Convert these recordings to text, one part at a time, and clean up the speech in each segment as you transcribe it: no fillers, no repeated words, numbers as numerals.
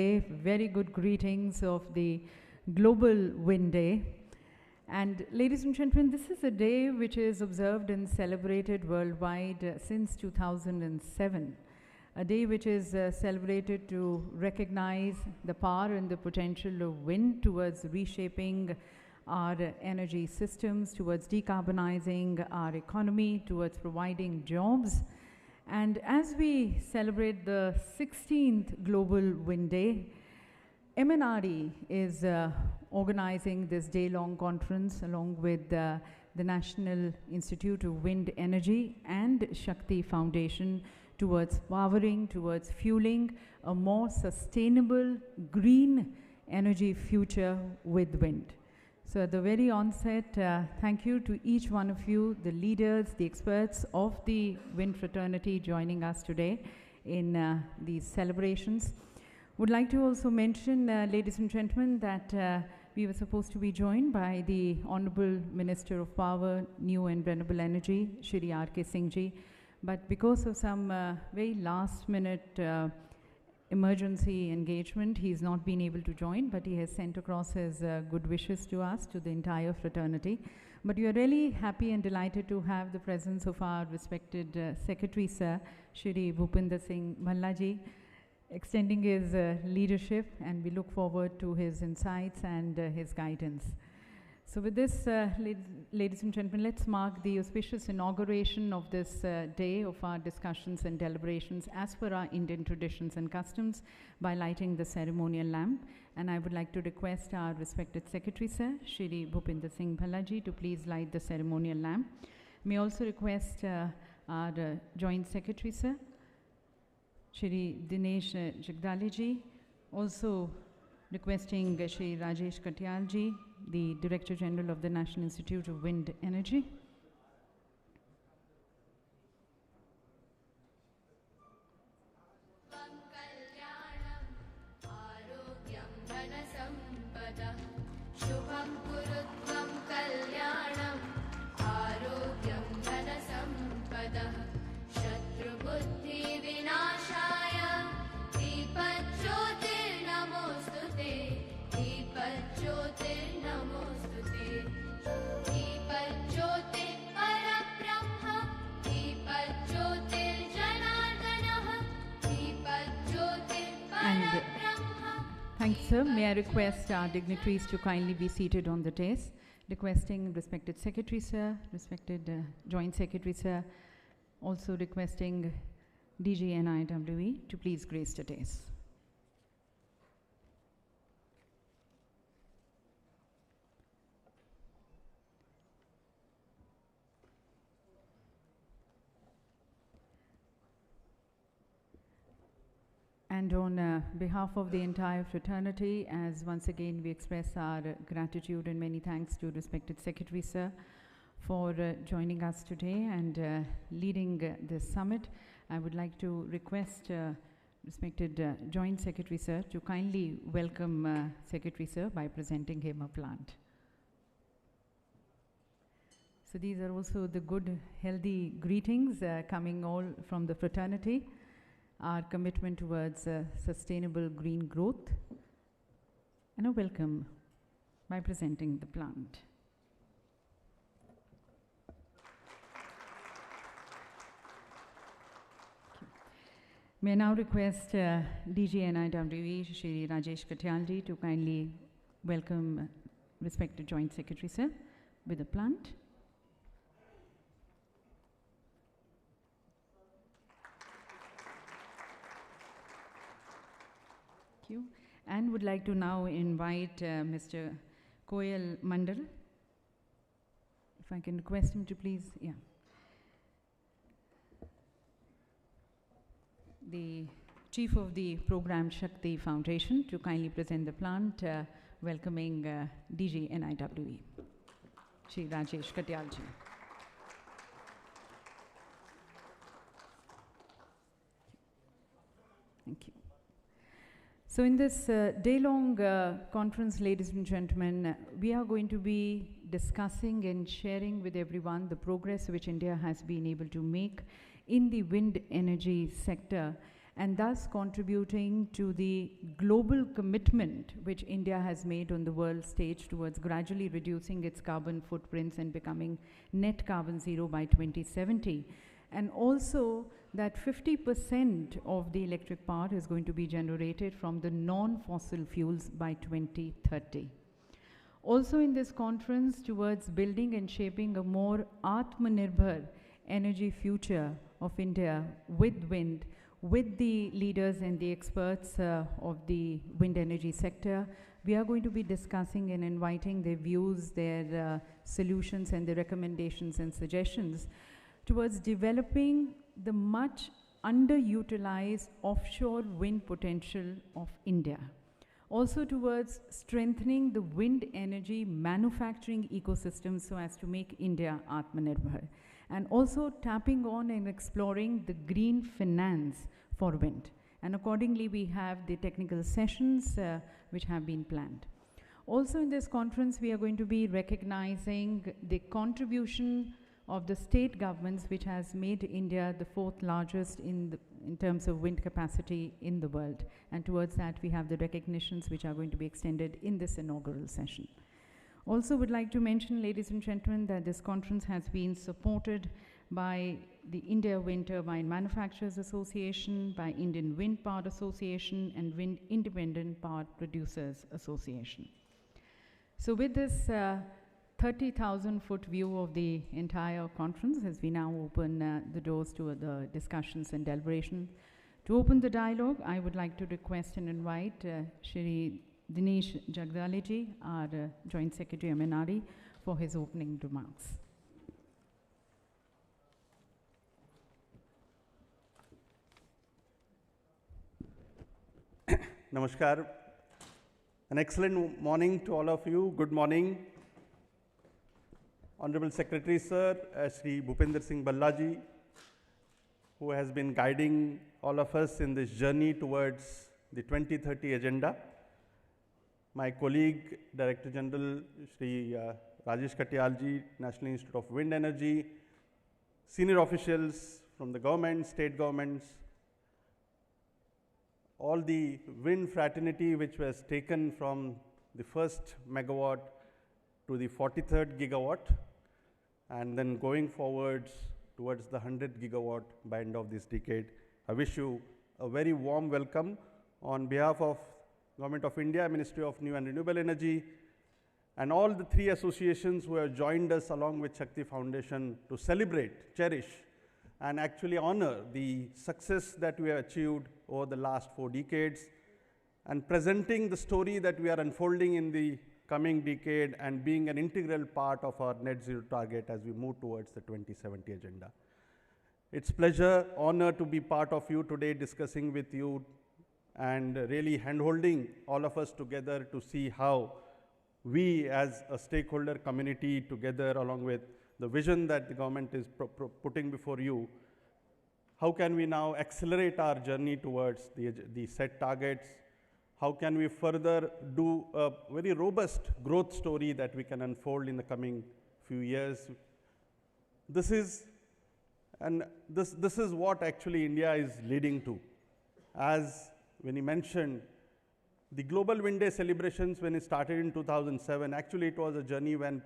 Very good greetings of the Global Wind Day. And ladies and gentlemen, this is a day which is observed and celebrated worldwide since 2007. A day which is celebrated to recognize the power and the potential of wind towards reshaping our energy systems, towards decarbonizing our economy, towards providing jobs. And as we celebrate the 16th Global Wind Day, MNRE is organizing this day-long conference along with the National Institute of Wind Energy and Shakti Foundation towards powering, towards fueling a more sustainable green energy future with wind. So at the very onset, thank you to each one of you, the leaders, the experts of the wind fraternity joining us today in these celebrations. Would like to also mention, ladies and gentlemen, that we were supposed to be joined by the Honorable Minister of Power, New and Renewable Energy, Shri R.K. Singh ji, but because of some very last-minute emergency engagement, he's not been able to join, but he has sent across his good wishes to us, to the entire fraternity. But we are really happy and delighted to have the presence of our respected Secretary, Sir, Shri Bhupinder Singh Bhalla ji, extending his leadership, and we look forward to his insights and his guidance. So with this, ladies and gentlemen, let's mark the auspicious inauguration of this day of our discussions and deliberations as per our Indian traditions and customs by lighting the ceremonial lamp. And I would like to request our respected Secretary, Sir, Shri Bhupinder Singh Bhalla ji, to please light the ceremonial lamp. May also request our Joint Secretary, Sir, Shri Dinesh Jagdale ji, also requesting Shri Rajesh Katyal ji, the Director General of the National Institute of Wind Energy. Thank you, sir. May I request our dignitaries to kindly be seated on the dais, requesting respected Secretary, sir, respected Joint Secretary, sir, also requesting DG NIWE to please grace the dais. And on behalf of the entire fraternity, as once again we express our gratitude and many thanks to respected Secretary, sir, for joining us today and leading this summit, I would like to request respected Joint Secretary, sir, to kindly welcome Secretary, sir, by presenting him a plant. So these are also the good, healthy greetings coming all from the fraternity. Our commitment towards sustainable green growth, and a welcome by presenting the plant. May I now request DG NIWE, Shri Rajesh Katyal ji, to kindly welcome respected Joint Secretary, sir, with a plant. And would like to now invite Mr. Koyal Mandal. If I can request him to please, the Chief of the Program Shakti Foundation, to kindly present the plant, welcoming DG NIWE, Shri Rajesh Katyal ji. Thank you. So in this day-long conference, ladies and gentlemen, we are going to be discussing and sharing with everyone the progress which India has been able to make in the wind energy sector, and thus contributing to the global commitment which India has made on the world stage towards gradually reducing its carbon footprints and becoming net carbon zero by 2070. And also that 50% of the electric power is going to be generated from the non-fossil fuels by 2030. Also in this conference, towards building and shaping a more Atmanirbhar energy future of India with wind, with the leaders and the experts of the wind energy sector, we are going to be discussing and inviting their views, their solutions and their recommendations and suggestions towards developing the much underutilized offshore wind potential of India. Also towards strengthening the wind energy manufacturing ecosystem so as to make India Atmanirbhar. And also tapping on and exploring the green finance for wind. And accordingly, we have the technical sessions which have been planned. Also in this conference, we are going to be recognizing the contribution of the state governments, which has made India the fourth largest in terms of wind capacity in the world. And towards that, we have the recognitions which are going to be extended in this inaugural session. Also would like to mention, ladies and gentlemen, that this conference has been supported by the India Wind Turbine Manufacturers Association, by Indian Wind Power Association, and Wind Independent Power Producers Association. So with this 30,000-foot view of the entire conference, as we now open the doors to the discussions and deliberation. To open the dialogue, I would like to request and invite Shri Dinesh Jagdaleji, our Joint Secretary MNRE, for his opening remarks. Namaskar. An excellent morning to all of you. Good morning. Honorable Secretary Sir, Shri Bhupender Singh Ballaji, who has been guiding all of us in this journey towards the 2030 agenda. My colleague, Director General Shri Rajesh Katyalji, National Institute of Wind Energy, senior officials from the government, state governments, all the wind fraternity which was taken from the first megawatt to the 43rd gigawatt, and then going forwards towards the 100 gigawatt by end of this decade. I wish you a very warm welcome on behalf of Government of India, Ministry of New and Renewable Energy, and all the three associations who have joined us along with Shakti Foundation to celebrate, cherish, and actually honor the success that we have achieved over the last 4 decades, and presenting the story that we are unfolding in the coming decade and being an integral part of our net zero target as we move towards the 2070 agenda. It's pleasure, honor to be part of you today, discussing with you and really hand-holding all of us together to see how we as a stakeholder community together, along with the vision that the government is putting before you, how can we now accelerate our journey towards the set targets? How can we further do a very robust growth story that we can unfold in the coming few years? This is what actually India is leading to. As when he mentioned, the Global Wind Day celebrations, when it started in 2007, actually it was a journey when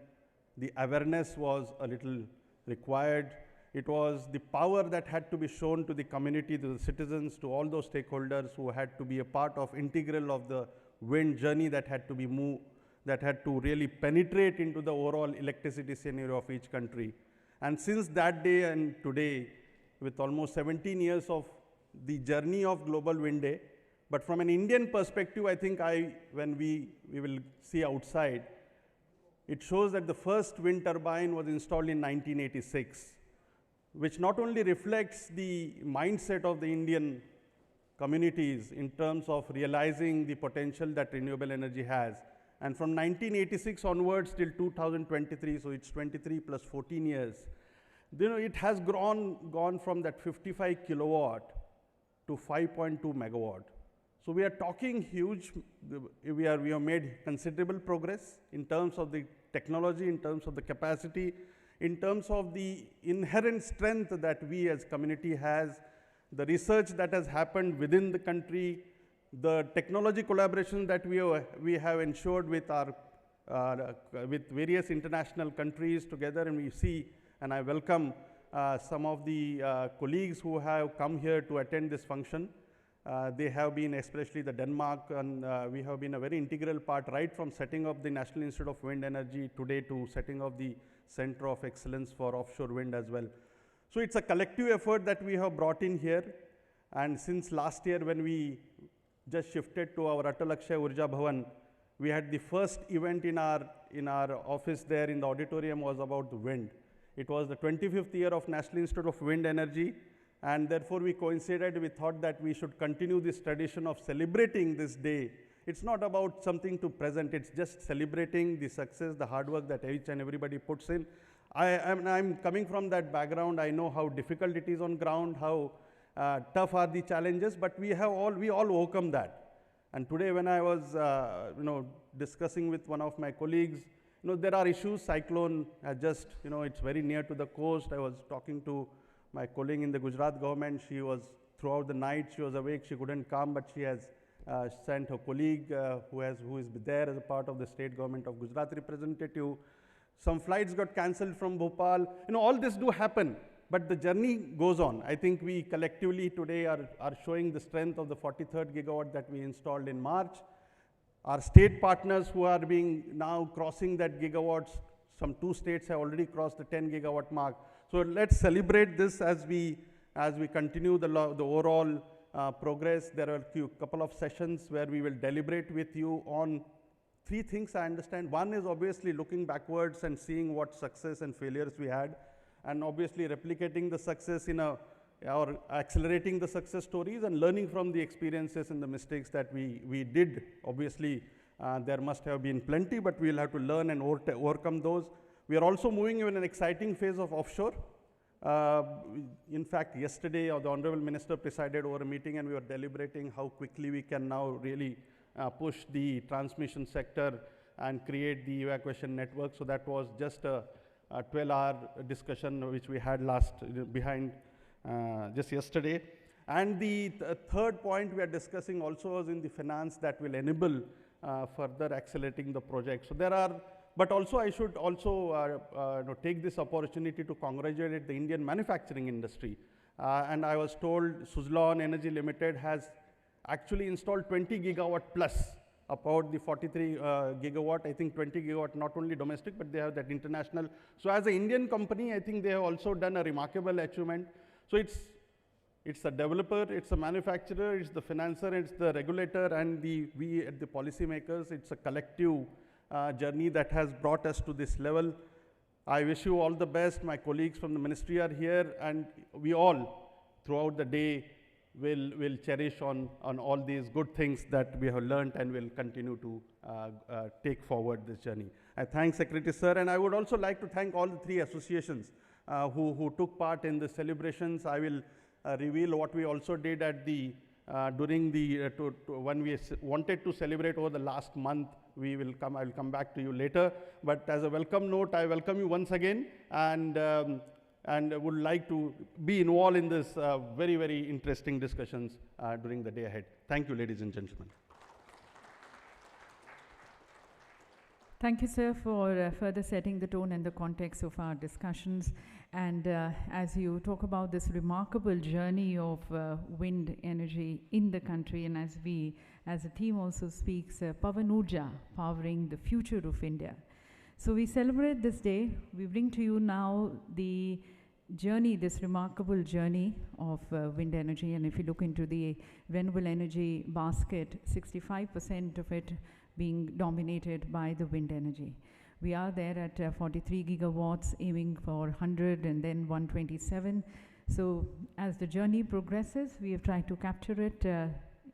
the awareness was a little required. It was the power that had to be shown to the community, to the citizens, to all those stakeholders who had to be a part of integral of the wind journey that had to be moved, that had to really penetrate into the overall electricity scenario of each country. And since that day and today, with almost 17 years of the journey of Global Wind Day, but from an Indian perspective, I think when we will see outside, it shows that the first wind turbine was installed in 1986, which not only reflects the mindset of the Indian communities in terms of realizing the potential that renewable energy has. And from 1986 onwards till 2023, so it's 23 plus 14 years, it has gone from that 55 kilowatt to 5.2 megawatt. So we are talking huge, we have made considerable progress in terms of the technology, in terms of the capacity, in terms of the inherent strength that we as community has, the research that has happened within the country, the technology collaboration that we have ensured with our with various international countries together, and we see, and I welcome some of the colleagues who have come here to attend this function. They have been, especially the Denmark, and we have been a very integral part right from setting up the National Institute of Wind Energy today to setting up the Center of Excellence for Offshore Wind as well. So it's a collective effort that we have brought in here, and since last year when we just shifted to our Atal Akshay Urja Bhavan, we had the first event in our office there in the auditorium was about the wind. It was the 25th year of National Institute of Wind Energy, and therefore we coincided, we thought that we should continue this tradition of celebrating this day. It's not about something to present, it's just celebrating the success, the hard work that each and everybody puts in. I'm coming from that background. I know how difficult it is on ground, how tough are the challenges, but we all overcome that. And today when I was discussing with one of my colleagues, there are issues. Cyclone has just, it's very near to the coast. I was talking to my colleague in the Gujarat government. She was, throughout the night, she was awake. She couldn't come, but she has sent her colleague who is there as a part of the state government of Gujarat representative. Some flights got cancelled from Bhopal. All this do happen, but the journey goes on. I think we collectively today are showing the strength of the 43rd gigawatt that we installed in March. Our state partners who are being now crossing that gigawatts, some 2 states have already crossed the 10 gigawatt mark. So let's celebrate this as we continue the overall progress. There are a couple of sessions where we will deliberate with you on 3 things I understand. One is obviously looking backwards and seeing what success and failures we had, and obviously replicating the success or accelerating the success stories and learning from the experiences and the mistakes that we did. Obviously, there must have been plenty, but we'll have to learn and overcome those. We are also moving in an exciting phase of offshore. In fact, yesterday, the Honorable Minister presided over a meeting, and we were deliberating how quickly we can now really push the transmission sector and create the evacuation network. So that was just a 12-hour discussion which we had just yesterday. And the third point we are discussing also is in the finance that will enable further accelerating the project. So but also I should also take this opportunity to congratulate the Indian manufacturing industry. And I was told Suzlon Energy Limited has actually installed 20 gigawatt plus about the 43 gigawatt. I think 20 gigawatt not only domestic, but they have that international. So as an Indian company, I think they have also done a remarkable achievement. So it's a developer, it's a manufacturer, it's the financer, it's the regulator, and we at the policymakers. It's a collective journey that has brought us to this level. I wish you all the best. My colleagues from the ministry are here, and we all, throughout the day, will cherish on all these good things that we have learned and will continue to take forward this journey. I thank Secretary Sir, and I would also like to thank all the 3 associations who took part in the celebrations. I will reveal what we also did at the during the when we wanted to celebrate over the last month. I will come back to you later. But as a welcome note, I welcome you once again, and would like to be involved in this very, very interesting discussions during the day ahead. Thank you, ladies and gentlemen. Thank you, sir, for further setting the tone and the context of our discussions. And as you talk about this remarkable journey of wind energy in the country, and as we, as a team also speaks, Pawan-Urja, powering the future of India. So we celebrate this day. We bring to you now the journey, this remarkable journey of wind energy. And if you look into the renewable energy basket, 65% of it being dominated by the wind energy. We are there at 43 gigawatts, aiming for 100 and then 127. So as the journey progresses, we have tried to capture it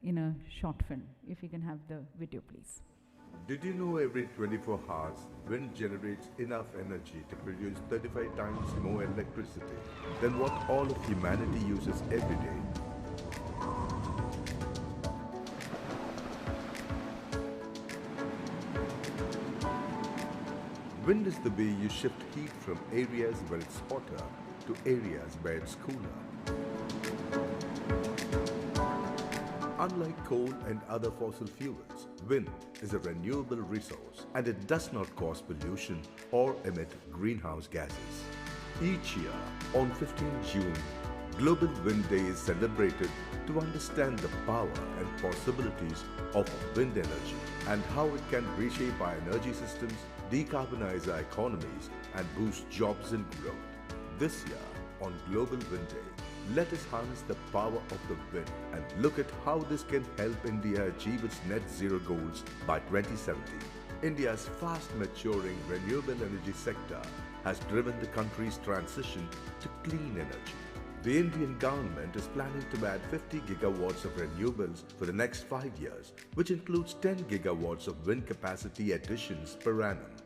in a short film. If you can have the video, please. Did you know every 24 hours, wind generates enough energy to produce 35 times more electricity than what all of humanity uses every day? Wind is the way you shift heat from areas where it's hotter to areas where it's cooler. Unlike coal and other fossil fuels, wind is a renewable resource and it does not cause pollution or emit greenhouse gases. Each year, on 15 June, Global Wind Day is celebrated to understand the power and possibilities of wind energy and how it can reshape our energy systems, decarbonize our economies, and boost jobs and growth. This year, on Global Wind Day, let us harness the power of the wind and look at how this can help India achieve its net zero goals by 2070. India's fast maturing renewable energy sector has driven the country's transition to clean energy. The Indian government is planning to add 50 gigawatts of renewables for the next 5 years, which includes 10 gigawatts of wind capacity additions per annum.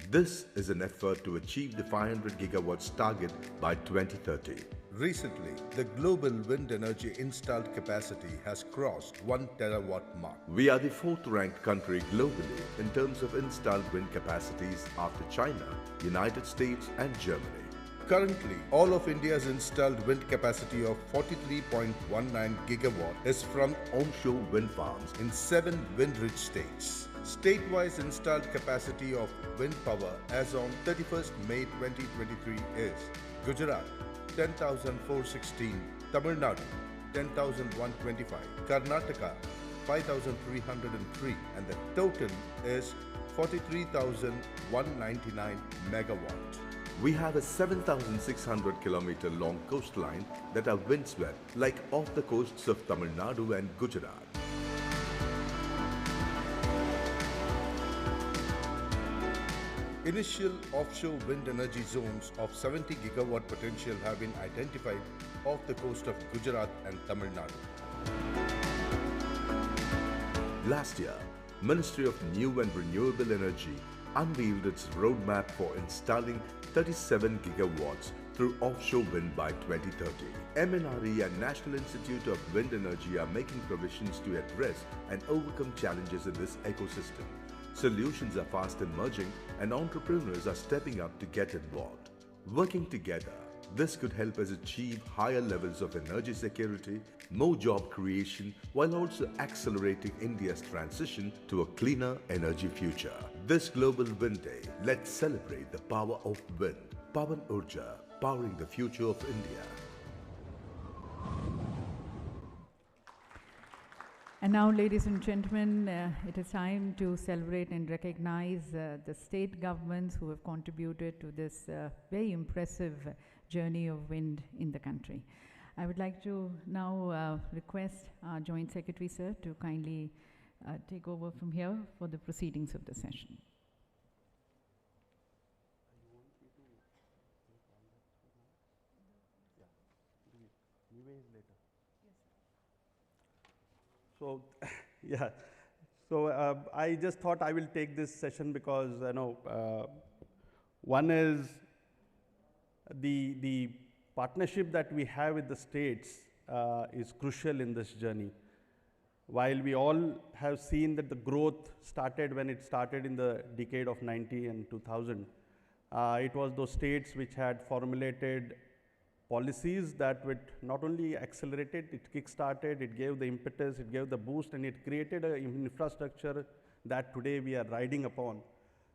This is an effort to achieve the 500 gigawatts target by 2030. Recently, the global wind energy installed capacity has crossed 1 terawatt mark. We are the 4th ranked country globally in terms of installed wind capacities after China, United States and Germany. Currently, all of India's installed wind capacity of 43.19 gigawatt is from onshore wind farms in 7 wind-rich states. State-wise installed capacity of wind power as on 31st May 2023 is Gujarat 10,416, Tamil Nadu 10,125, Karnataka 5,303 and the total is 43,199 megawatt. We have a 7,600 kilometer long coastline that are windswept like off the coasts of Tamil Nadu and Gujarat. Initial offshore wind energy zones of 70 gigawatt potential have been identified off the coast of Gujarat and Tamil Nadu. Last year, Ministry of New and Renewable Energy unveiled its roadmap for installing 37 gigawatts through offshore wind by 2030. MNRE and National Institute of Wind Energy are making provisions to address and overcome challenges in this ecosystem. Solutions are fast emerging and entrepreneurs are stepping up to get involved. Working together, this could help us achieve higher levels of energy security, more job creation, while also accelerating India's transition to a cleaner energy future. This Global Wind Day, let's celebrate the power of wind. Pawan-Urja, powering the future of India. And now, ladies and gentlemen, it is time to celebrate and recognize the state governments who have contributed to this very impressive journey of wind in the country. I would like to now request our Joint Secretary, sir, to kindly take over from here for the proceedings of the session. So, yeah. So I just thought I will take this session because one is the partnership that we have with the states is crucial in this journey. While we all have seen that the growth started when it started in the decade of 90 and 2000, it was those states which had formulated policies that would not only accelerate it, it kick-started, it gave the impetus, it gave the boost, and it created an infrastructure that today we are riding upon.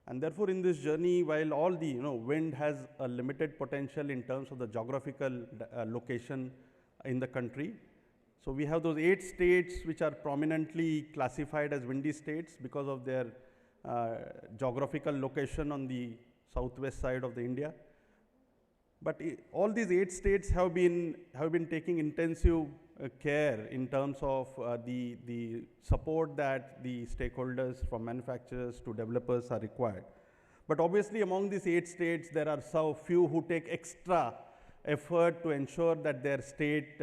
And therefore, in this journey, while all the wind has a limited potential in terms of the geographical location in the country, so we have those 8 states which are prominently classified as windy states because of their geographical location on the southwest side of the India. But all these 8 states have been taking intensive care in terms of the support that the stakeholders from manufacturers to developers are required. But obviously among these 8 states, there are so few who take extra effort to ensure that their state,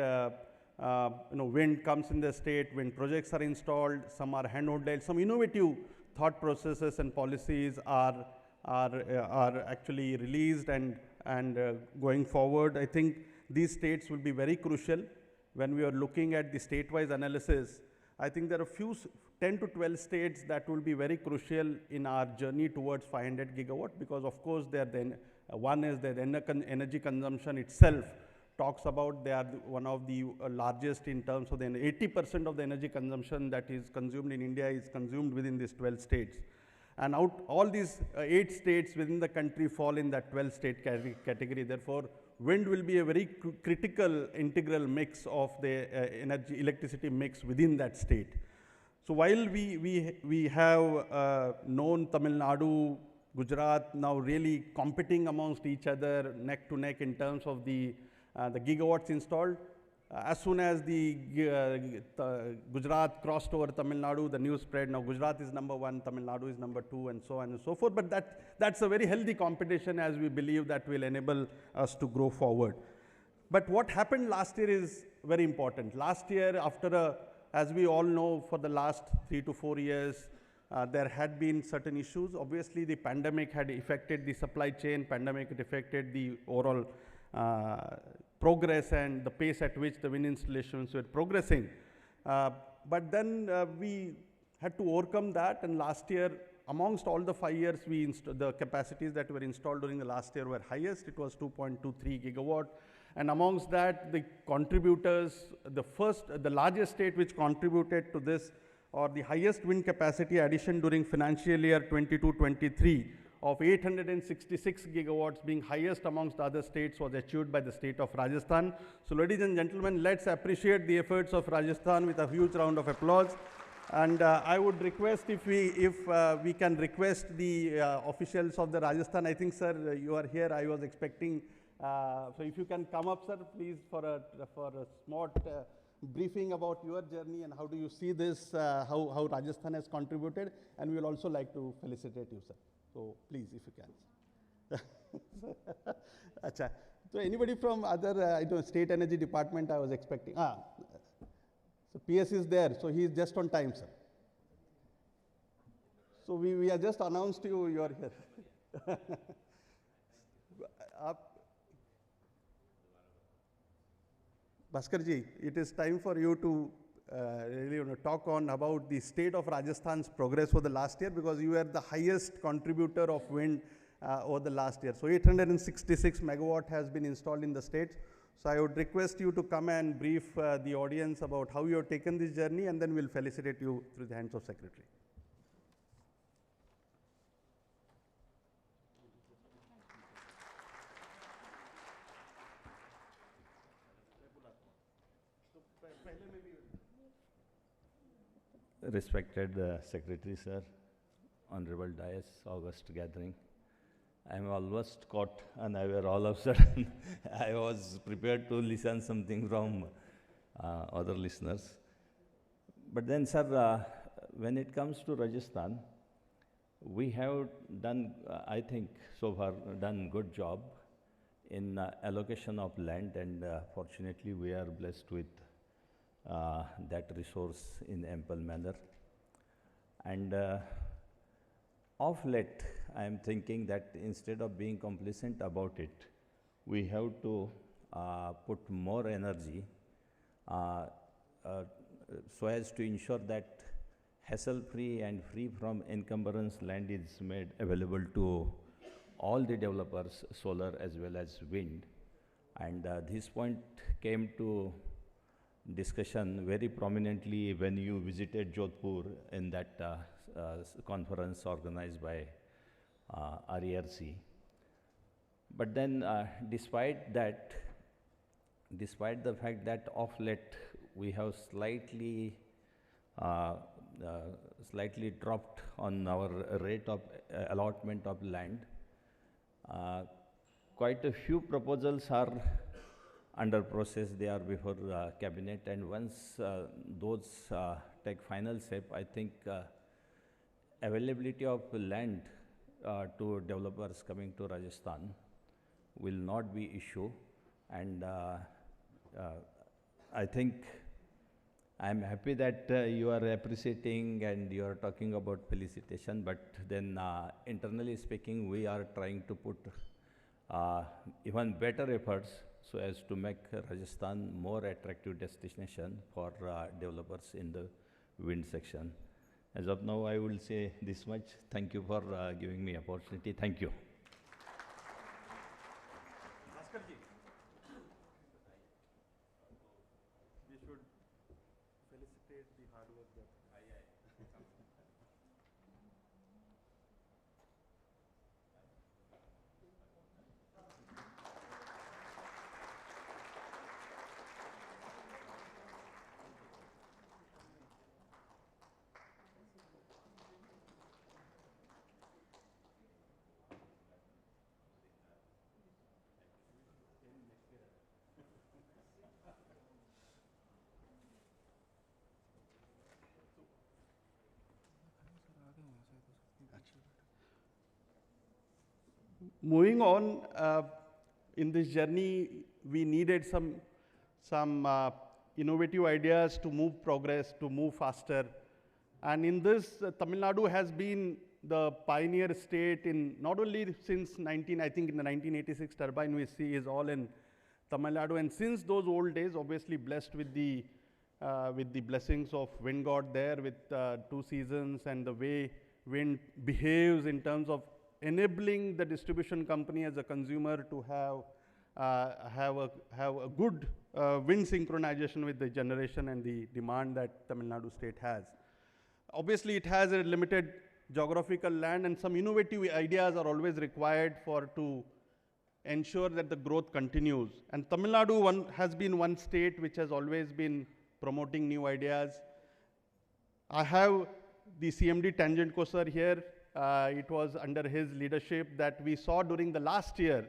wind comes in the state, wind projects are installed, some are hand-holded, some innovative thought processes and policies are actually released and going forward. I think these states will be very crucial when we are looking at the state-wise analysis. I think there are 10 to 12 states that will be very crucial in our journey towards 500 gigawatt because of course one is the energy consumption itself talks about. They are one of the largest in terms of the 80% of the energy consumption that is consumed in India is consumed within these 12 states. And all these 8 states within the country fall in that 12 state category. Therefore, wind will be a very critical integral mix of the electricity mix within that state. So while we have known Tamil Nadu, Gujarat now really competing amongst each other neck to neck in terms of the gigawatts installed, as soon as the Gujarat crossed over Tamil Nadu, the news spread. Now Gujarat is number 1, Tamil Nadu is number 2, and so on and so forth. But that's a very healthy competition, as we believe that will enable us to grow forward. But what happened last year is very important. Last year, as we all know, for the last 3 to 4 years, there had been certain issues. Obviously, the pandemic had affected the supply chain. Pandemic had affected the overall progress and the pace at which the wind installations were progressing. But then we had to overcome that, and last year, amongst all the 5 years, the capacities that were installed during the last year were highest. It was 2.23 gigawatt. And amongst that, the contributors, the largest state which contributed to this, or the highest wind capacity addition during financial year 22-23 of 866 gigawatts, being highest amongst the other states, was achieved by the state of Rajasthan. So ladies and gentlemen, let's appreciate the efforts of Rajasthan with a huge round of applause. And I would request if we can request the officials of the Rajasthan. I think, sir, you are here. I was expecting, so if you can come up, sir, please, for a smart briefing about your journey and how do you see this, how Rajasthan has contributed, and we will also like to felicitate you, sir. So please, if you can. Achha. So anybody from other state energy department, I was expecting. So PS is there, so he is just on time, sir. So we are just announced to you, you are here. Bhaskar ji, it is time for you to really talk on about the state of Rajasthan's progress for the last year, because you are the highest contributor of wind over the last year. So 866 megawatt has been installed in the state. So I would request you to come and brief the audience about how you have taken this journey, and then we'll felicitate you through the hands of Secretary. Respected Secretary, sir, Honorable Dais, August gathering. I am almost caught, and all of a sudden I was prepared to listen something from other listeners. But then, sir, when it comes to Rajasthan, we have done, I think, so far done good job in allocation of land, and fortunately we are blessed with that resource in ample manner. And of late, I am thinking that instead of being complacent about it, we have to put more energy so as to ensure that hassle-free and free from encumbrance land is made available to all the developers, solar as well as wind. And this point came to discussion very prominently when you visited Jodhpur in that conference organized by RERC. But then despite the fact that of late we have slightly dropped on our rate of allotment of land, quite a few proposals are under process. They are before cabinet, and once those take final shape, I think availability of land to developers coming to Rajasthan will not be issue. And I think I am happy that you are appreciating and you are talking about felicitation, but then internally speaking, we are trying to put even better efforts so as to make Rajasthan more attractive destination for developers in the wind section. As of now, I will say this much. Thank you for giving me opportunity. Thank you. Moving on, in this journey, we needed some innovative ideas to move progress, to move faster. And in this, Tamil Nadu has been the pioneer state in not only since I think in the 1986 turbine we see is all in Tamil Nadu, and since those old days, obviously blessed with the blessings of wind god there, with 2 seasons and the way wind behaves in terms of enabling the distribution company as a consumer to have a good wind synchronization with the generation and the demand that Tamil Nadu state has. Obviously, it has a limited geographical land, and some innovative ideas are always required to ensure that the growth continues. And Tamil Nadu has been one state which has always been promoting new ideas. I have the CMD Tangentco sir here. It was under his leadership that we saw during the last year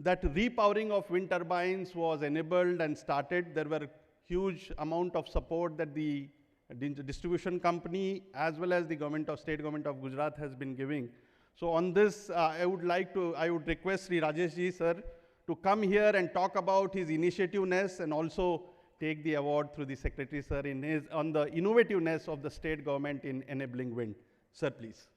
that repowering of wind turbines was enabled and started. There were huge amount of support that the distribution company as well as the state government of Gujarat has been giving. So on this, I would request Sri Rajesh ji sir to come here and talk about his initiativeness and also take the award through the secretary sir on the innovativeness of the state government in enabling wind. Sir, please.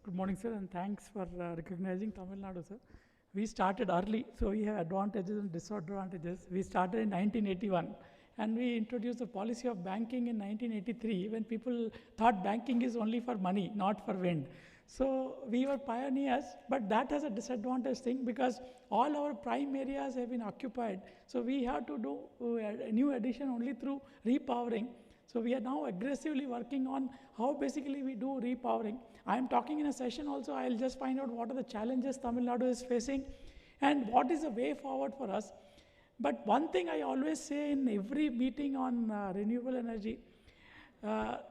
Good morning, sir, and thanks for recognizing Tamil Nadu, sir. We started early, so we have advantages and disadvantages. We started in 1981, and we introduced the policy of banking in 1983 when people thought banking is only for money, not for wind. So we were pioneers, but that has a disadvantage thing because all our prime areas have been occupied. So we have to do a new addition only through repowering. So we are now aggressively working on how basically we do repowering. I am talking in a session also, I'll just find out what are the challenges Tamil Nadu is facing and what is the way forward for us. But one thing I always say in every meeting on renewable energy, I'll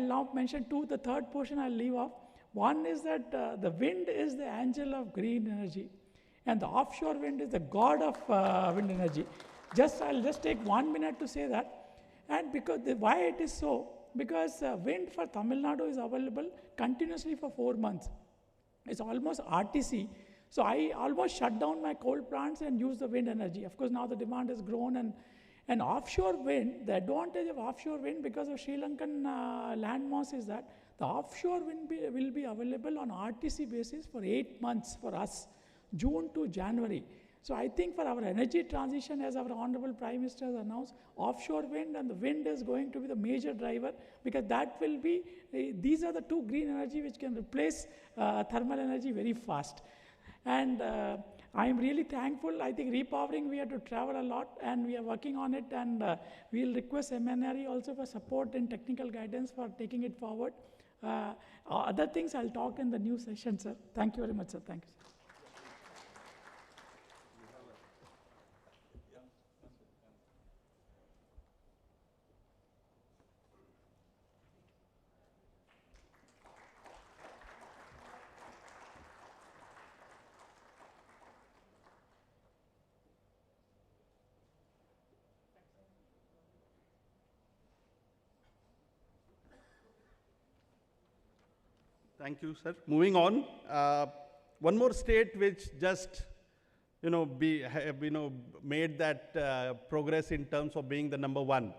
now mention two, the third portion I'll leave off. One is that the wind is the angel of green energy and the offshore wind is the god of wind energy. I'll just take 1 minute to say that. And because why it is so? Because wind for Tamil Nadu is available continuously for 4 months. It's almost RTC. So I almost shut down my coal plants and use the wind energy. Of course, now the demand has grown and offshore wind, the advantage of offshore wind because of Sri Lankan land mass is that the offshore wind will be available on RTC basis for 8 months for us, June to January. So I think for our energy transition, as our Honorable Prime Minister has announced, offshore wind and the wind is going to be the major driver because that will be, these are the two green energy which can replace thermal energy very fast. And I am really thankful. I think repowering, we have to travel a lot and we are working on it and we'll request MNRE also for support and technical guidance for taking it forward. Other things I'll talk in the new session, sir. Thank you very much, sir. Thank you. Thank you, sir. Moving on, one more state which just, made that progress in terms of being the #1.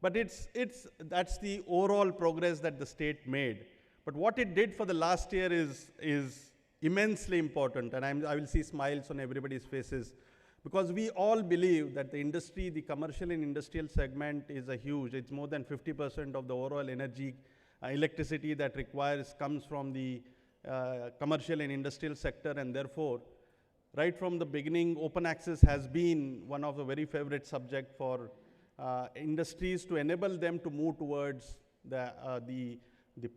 But that's the overall progress that the state made. But what it did for the last year is immensely important, and I will see smiles on everybody's faces, because we all believe that the industry, the commercial and industrial segment is it's more than 50% of the overall energy electricity that comes from the commercial and industrial sector, and therefore, right from the beginning, open access has been one of the very favorite subject for industries to enable them to move towards the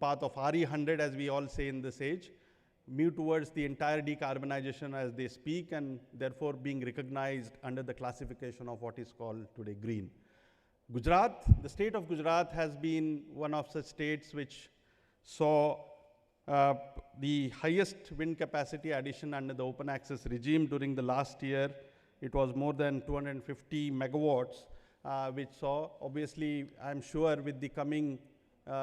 path of RE100, as we all say in this age, move towards the entire decarbonization as they speak, and therefore being recognized under the classification of what is called today green. Gujarat, the state of Gujarat has been one of such states which saw the highest wind capacity addition under the open access regime during the last year. It was more than 250 megawatts, which saw, obviously, I'm sure with the coming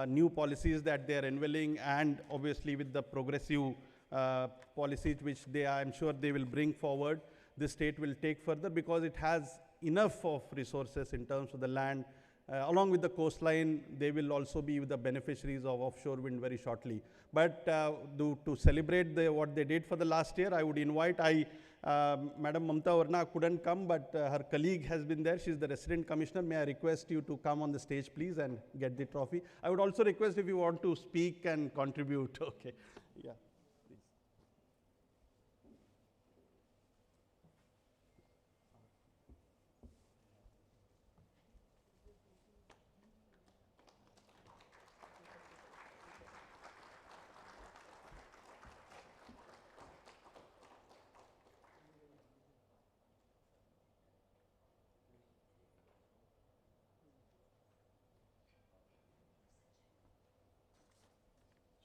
new policies that they are unveiling, and obviously with the progressive policies which I'm sure they will bring forward, the state will take further, because it has enough of resources in terms of the land. Along with the coastline, they will also be the beneficiaries of offshore wind very shortly. But to celebrate what they did for the last year, I would invite, Madam Mamta Varna couldn't come, but her colleague has been there. She's the resident commissioner. May I request you to come on the stage, please, and get the trophy. I would also request if you want to speak and contribute. Okay. Yeah.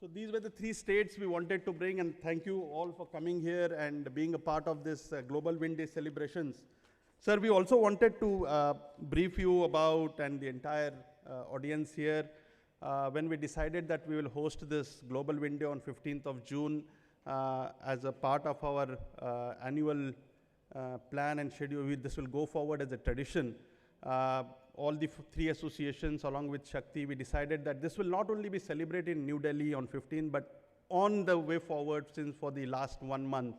So these were the 3 states we wanted to bring, and thank you all for coming here and being a part of this Global Wind Day celebrations. Sir, we also wanted to brief you about, and the entire audience here, when we decided that we will host this Global Wind Day on 15th of June as a part of our annual plan and schedule. This will go forward as a tradition. All the 3 associations along with Shakti, we decided that this will not only be celebrated in New Delhi on 15th, but on the way forward since for the last 1 month.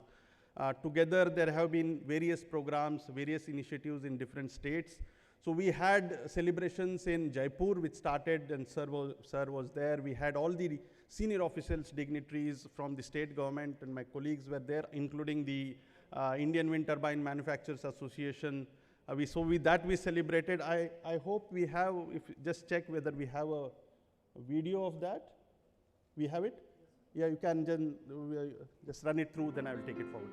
Together, there have been various programs, various initiatives in different states. So we had celebrations in Jaipur, which started, and sir was there. We had all the senior officials, dignitaries from the state government, and my colleagues were there, including the Indian Wind Turbine Manufacturers Association. So with that we celebrated. I hope we have, if just check whether we have a video of that. We have it? Yeah, you can just run it through, then I will take it forward.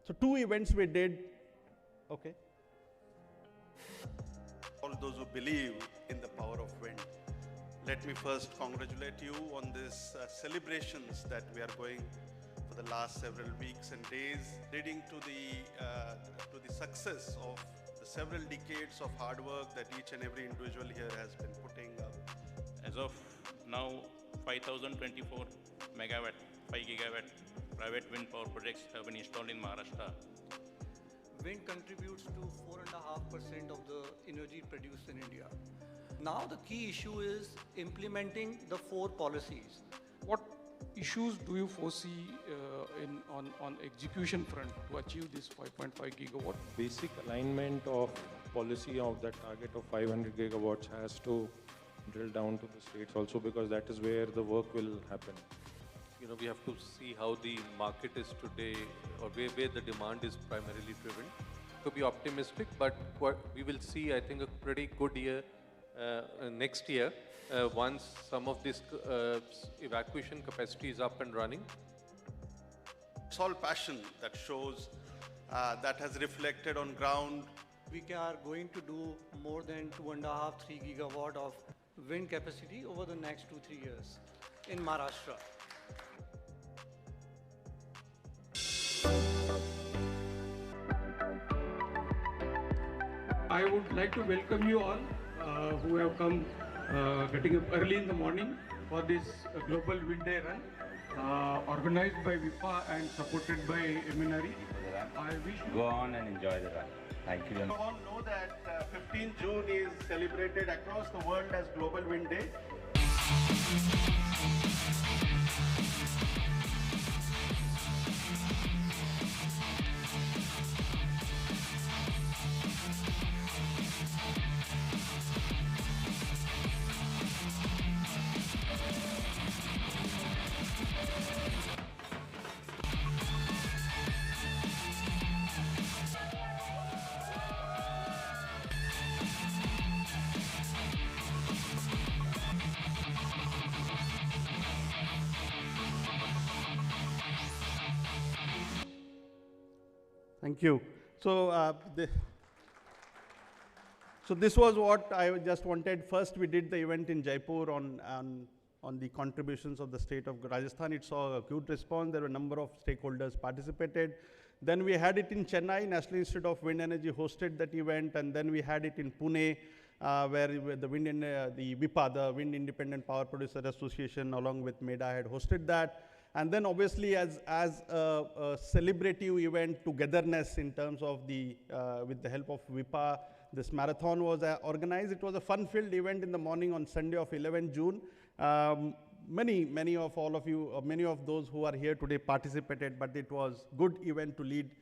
So 2 events we did. Okay. All those who believe in the power of wind, let me first congratulate you on this celebrations that we are going for the last several weeks and days, leading to the success of the several decades of hard work that each and every individual here has been putting up. As of now, 5,024 megawatt, 5 gigawatt private wind power projects have been installed in Maharashtra. Wind contributes to 4.5% of the energy produced in India. Now the key issue is implementing the 4 policies. What issues do you foresee on execution front to achieve this 5.5 gigawatt? Basic alignment of policy of that target of 500 gigawatts has to drill down to the states also, because that is where the work will happen. You know, we have to see how the market is today, or where the demand is primarily driven. To be optimistic, but we will see, I think, a pretty good year next year once some of this evacuation capacity is up and running. It's all passion that shows, that has reflected on ground. We are going to do more than 2.5-3 gigawatt of wind capacity over the next 2-3 years in Maharashtra. I would like to welcome you all who have come getting up early in the morning for this Global Wind Day run organized by WIPA and supported by MNRE. I wish you Go on and enjoy the run. Thank you. You all know that 15th June is celebrated across the world as Global Wind Day. Thank you. So, so this was what I just wanted. First, we did the event in Jaipur on the contributions of the state of Rajasthan. It saw a good response. There were a number of stakeholders participated. Then we had it in Chennai. National Institute of Wind Energy hosted that event, and then we had it in Pune, where the WIPA, the Wind Independent Power Producer Association, along with MEDA, had hosted that. And then obviously as a celebrative event, togetherness in terms of the, with the help of WIPA, this marathon was organized. It was a fun-filled event in the morning on Sunday of 11 June. Many of all of you, many of those who are here today participated, but it was good event to lead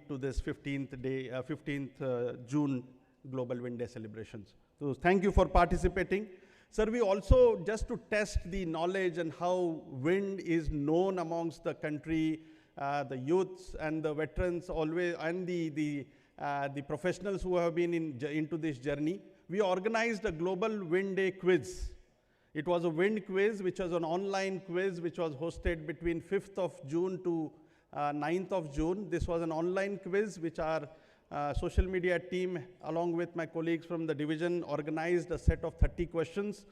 to this 15th June Global Wind Day celebrations. So thank you for participating. Sir, we also, just to test the knowledge and how wind is known amongst the country, the youths and the veterans always, and the professionals who have been into this journey, we organized a Global Wind Day quiz. It was a wind quiz, which was an online quiz, which was hosted between 5th of June to 9th of June. This was an online quiz, which our social media team, along with my colleagues from the division, organized a set of 30 questions.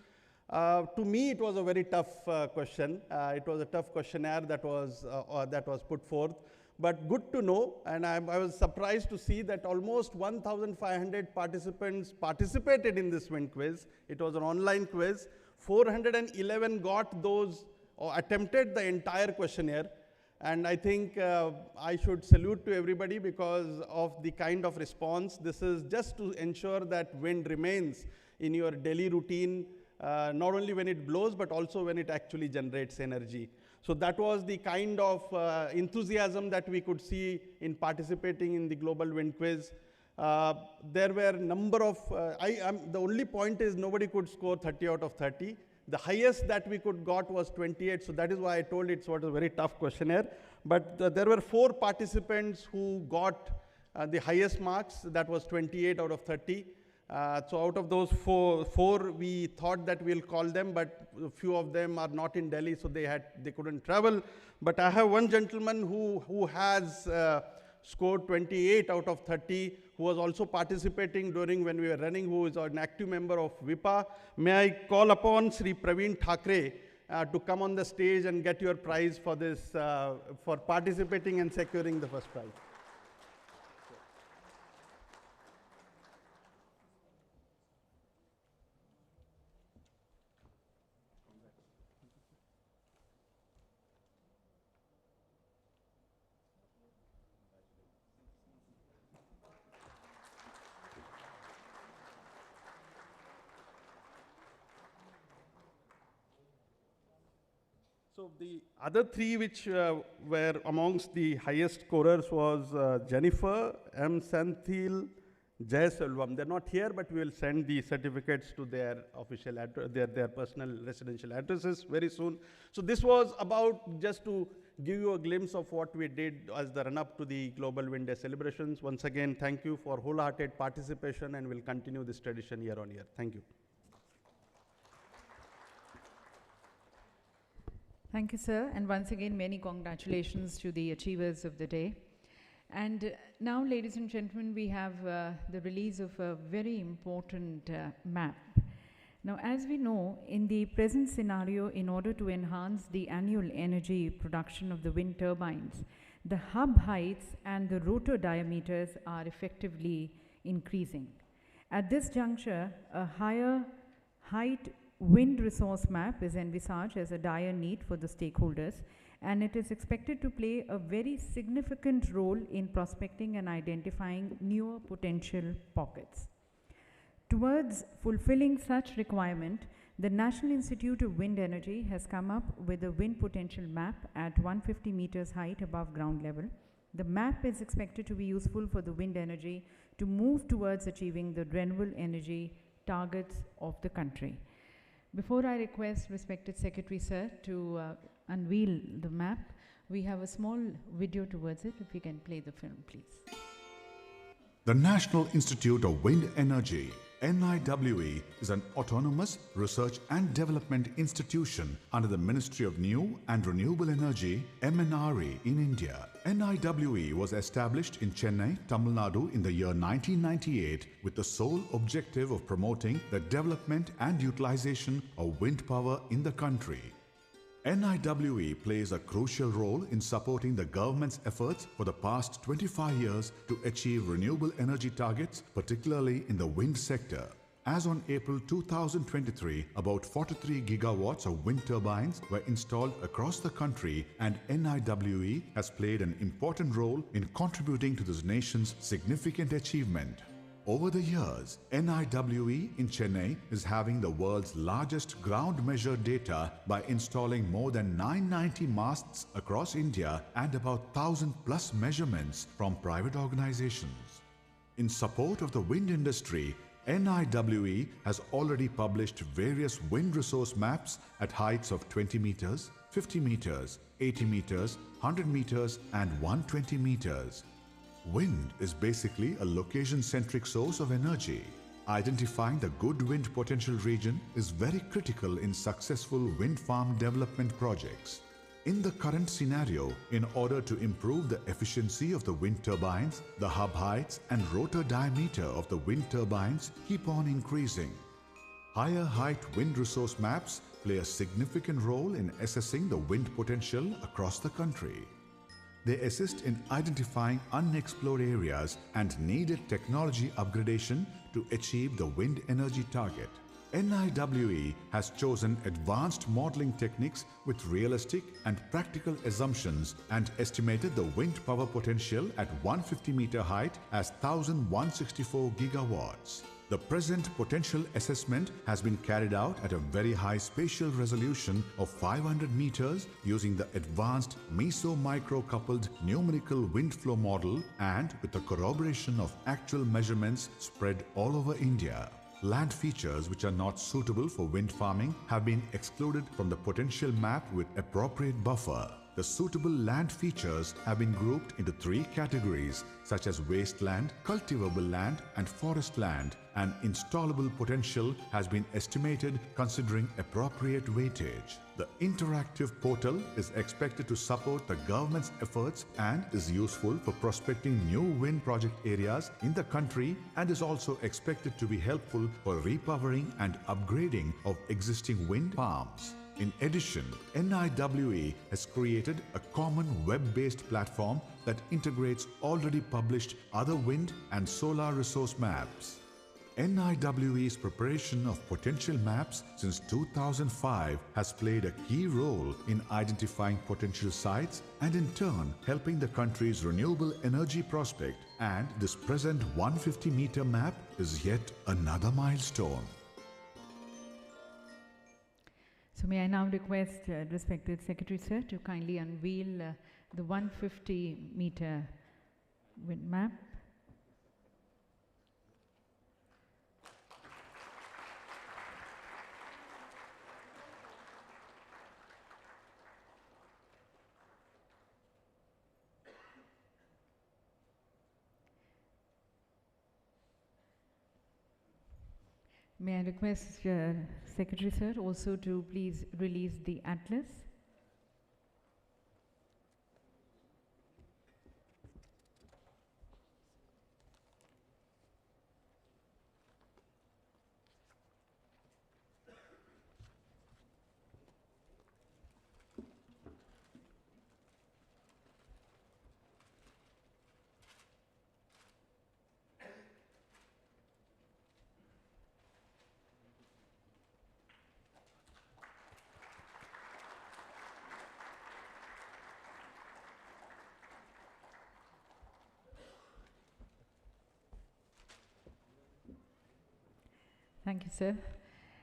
To me, it was a very tough question. It was a tough questionnaire that was put forth. But good to know, and I was surprised to see that almost 1,500 participants participated in this wind quiz. It was an online quiz. 411 got those, or attempted the entire questionnaire. And I think I should salute to everybody because of the kind of response. This is just to ensure that wind remains in your daily routine, not only when it blows, but also when it actually generates energy. So that was the kind of enthusiasm that we could see in participating in the Global Wind Quiz. There were a number of, the only point is nobody could score 30 out of 30. The highest that we could got was 28, so that is why I told it was a very tough questionnaire. But there were 4 participants who got the highest marks, that was 28 out of 30. So out of those four, we thought that we'll call them, but a few of them are not in Delhi, so they couldn't travel. But I have one gentleman who has scored 28 out of 30, who was also participating during when we were running, who is an active member of WIPA. May I call upon Sri Praveen Thakre to come on the stage and get your prize for this, for participating and securing the first prize. So the other 3 which were amongst the highest scorers was Jennifer, M. Santhil, Jay Selvam. They're not here, but we will send the certificates to their official address, their personal residential addresses very soon. So this was about just to give you a glimpse of what we did as the run-up to the Global Wind Day celebrations. Once again, thank you for wholehearted participation, and we'll continue this tradition year on year. Thank you. Thank you, sir. And once again, many congratulations to the achievers of the day. And now, ladies and gentlemen, we have the release of a very important map. Now, as we know, in the present scenario, in order to enhance the annual energy production of the wind turbines, the hub heights and the rotor diameters are effectively increasing. At this juncture, a higher height wind resource map is envisaged as a dire need for the stakeholders, and it is expected to play a very significant role in prospecting and identifying newer potential pockets. Towards fulfilling such requirement, the National Institute of Wind Energy has come up with a wind potential map at 150 meters height above ground level. The map is expected to be useful for the wind energy to move towards achieving the renewable energy targets of the country. Before I request respected Secretary Sir to unveil the map, we have a small video towards it. If you can play the film, please. The National Institute of Wind Energy NIWE is an autonomous research and development institution under the Ministry of New and Renewable Energy, MNRE, in India. NIWE was established in Chennai, Tamil Nadu in the year 1998 with the sole objective of promoting the development and utilization of wind power in the country. NIWE plays a crucial role in supporting the government's efforts for the past 25 years to achieve renewable energy targets, particularly in the wind sector. As on April 2023, about 43 gigawatts of wind turbines were installed across the country, and NIWE has played an important role in contributing to this nation's significant achievement. Over the years, NIWE in Chennai is having the world's largest ground measure data by installing more than 990 masts across India and about 1,000 plus measurements from private organizations. In support of the wind industry, NIWE has already published various wind resource maps at heights of 20 meters, 50 meters, 80 meters, 100 meters and 120 meters. Wind is basically a location-centric source of energy. Identifying the good wind potential region is very critical in successful wind farm development projects. In the current scenario, in order to improve the efficiency of the wind turbines, the hub heights and rotor diameter of the wind turbines keep on increasing. Higher height wind resource maps play a significant role in assessing the wind potential across the country. They assist in identifying unexplored areas and needed technology upgradation to achieve the wind energy target. NIWE has chosen advanced modeling techniques with realistic and practical assumptions and estimated the wind power potential at 150-meter height as 1,164 gigawatts. The present potential assessment has been carried out at a very high spatial resolution of 500 meters using the advanced meso-micro-coupled numerical wind flow model and with the corroboration of actual measurements spread all over India. Land features which are not suitable for wind farming have been excluded from the potential map with appropriate buffer. The suitable land features have been grouped into 3 categories such as wasteland, cultivable land and forest land, and installable potential has been estimated considering appropriate weightage. The interactive portal is expected to support the government's efforts and is useful for prospecting new wind project areas in the country and is also expected to be helpful for repowering and upgrading of existing wind farms. In addition, NIWE has created a common web-based platform that integrates already published other wind and solar resource maps. NIWE's preparation of potential maps since 2005 has played a key role in identifying potential sites and in turn helping the country's renewable energy prospect, and this present 150-meter map is yet another milestone. So may I now request respected Secretary Sir to kindly unveil the 150-meter wind map. May I request Secretary Sir also to please release the atlas. Thank you, sir.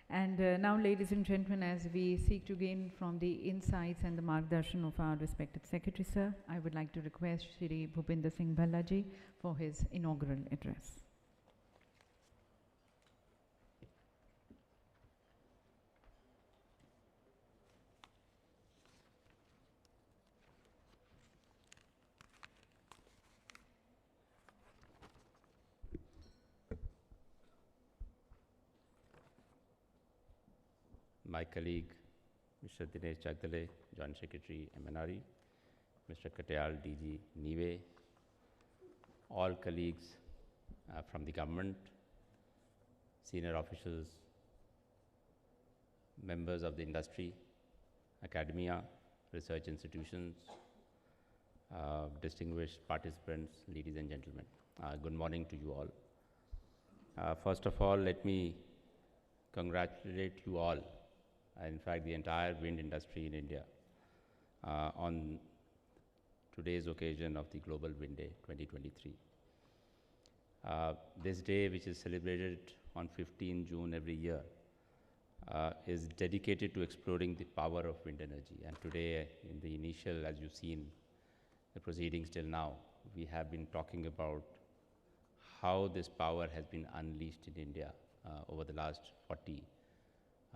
And now, ladies and gentlemen, as we seek to gain from the insights and the margdarshan of our respected Secretary, sir, I would like to request Shri Bhupinder Singh Bhallaji for his inaugural address. my colleague, Mr. Dinesh Jagdale, Joint Secretary, MNRE, Mr. Katyal, DG, NIWE, all colleagues from the government, senior officials, members of the industry, academia, research institutions, distinguished participants, ladies and gentlemen. Good morning to you all. First of all, let me congratulate you all, in fact, the entire wind industry in India, on today's occasion of the Global Wind Day 2023. This day, which is celebrated on 15 June every year, is dedicated to exploring the power of wind energy. And today, in the initial, as you've seen, the proceedings till now, we have been talking about how this power has been unleashed in India over the last 40.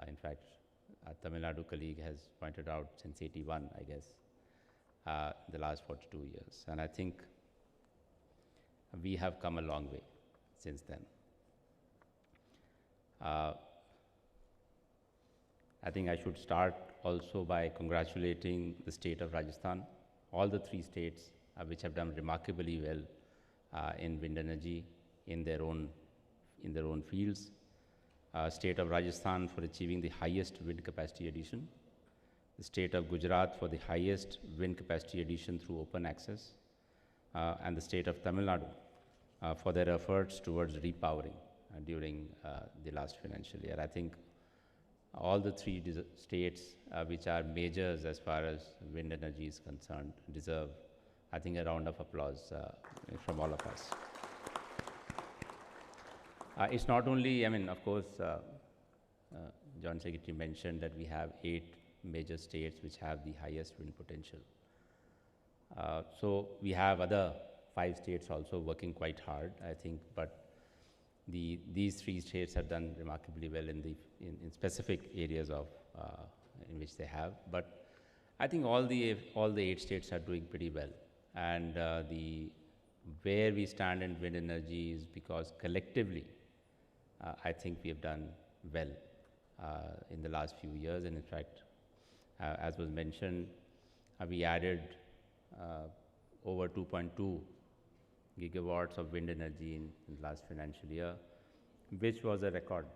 In fact, our Tamil Nadu colleague has pointed out since 81, I guess, the last 42 years. And I think we have come a long way since then. I think I should start also by congratulating the state of Rajasthan, all the 3 states which have done remarkably well in wind energy in their own fields. State of Rajasthan for achieving the highest wind capacity addition, the state of Gujarat for the highest wind capacity addition through open access, and the state of Tamil Nadu for their efforts towards repowering during the last financial year. I think all the 3 states which are majors as far as wind energy is concerned deserve, I think, a round of applause from all of us. It's not only, I mean, of course, Joint Secretary mentioned that we have 8 major states which have the highest wind potential. So we have other 5 states also working quite hard, I think, but these 3 states have done remarkably well in specific areas of in which they have. But I think all the 8 states are doing pretty well. And where we stand in wind energy is because collectively, I think we have done well in the last few years. And in fact, as was mentioned, we added over 2.2 gigawatts of wind energy in the last financial year, which was a record,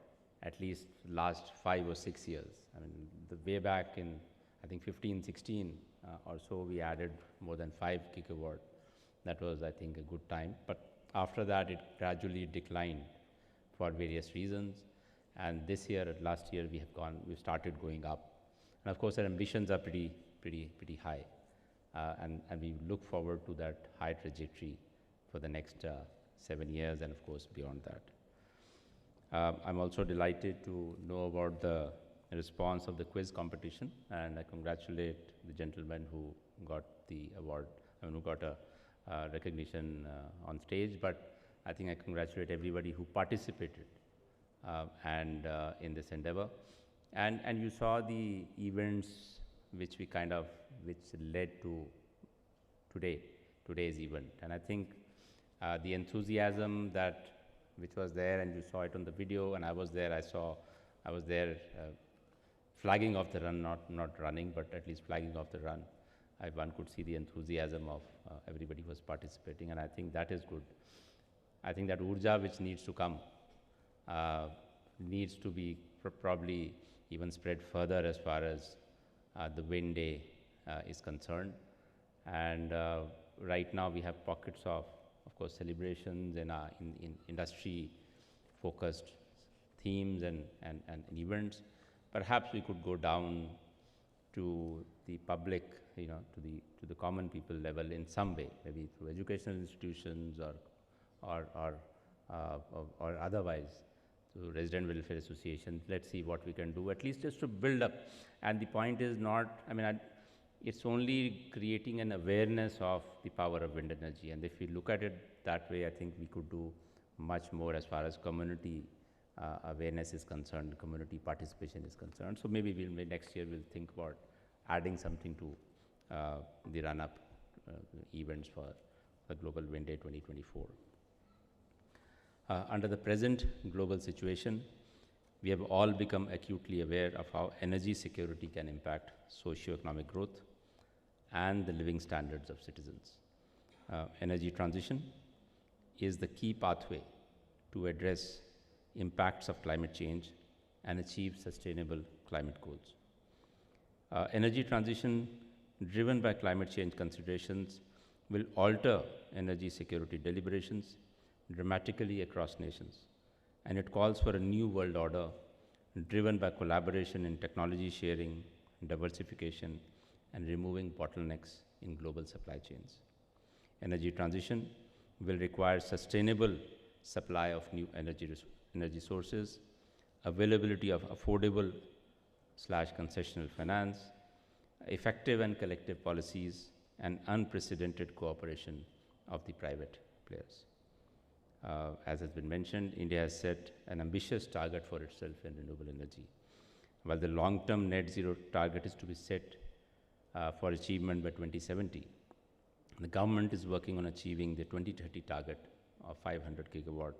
at least last 5 or 6 years. I mean, the way back in, I think, 15, 16 or so, we added more than 5 gigawatt. That was, I think, a good time. But after that, it gradually declined for various reasons. And this year, last year, we've started going up. And of course, our ambitions are pretty high. And we look forward to that high trajectory for the next 7 years and, of course, beyond that. I'm also delighted to know about the response of the quiz competition, and I congratulate the gentleman who got the award, I mean, who got a recognition on stage, but I think I congratulate everybody who participated and in this endeavor. And you saw the events which led to today's event. And I think the enthusiasm which was there, and you saw it on the video, and I was there, I was there flagging off the run, not running, but at least flagging off the run. One could see the enthusiasm of everybody who was participating, and I think that is good. I think that Urja which needs to come needs to be probably even spread further as far as the Wind Day is concerned. And right now we have pockets of course, celebrations in industry-focused themes and events. Perhaps we could go down to the public, to the common people level in some way, maybe through educational institutions or otherwise, through resident welfare associations. Let's see what we can do, at least just to build up. And the point is not, it's only creating an awareness of the power of wind energy. And if we look at it that way, I think we could do much more as far as community awareness is concerned, community participation is concerned. So maybe next year we'll think about adding something to the run-up events for the Global Wind Day 2024. Under the present global situation, We have all become acutely aware of how energy security can impact socio-economic growth and the living standards of citizens. Energy transition is the key pathway to address impacts of climate change and achieve sustainable climate goals. Energy transition driven by climate change considerations will alter energy security deliberations dramatically across nations, and it calls for a new world order driven by collaboration in technology sharing, diversification, and removing bottlenecks in global supply chains. Energy transition will require sustainable supply of new energy sources, availability of affordable/concessional finance, effective and collective policies, and unprecedented cooperation of the private players. As has been mentioned, India has set an ambitious target for itself in renewable energy. While the long-term net zero target is to be set for achievement by 2070, the government is working on achieving the 2030 target of 500 gigawatt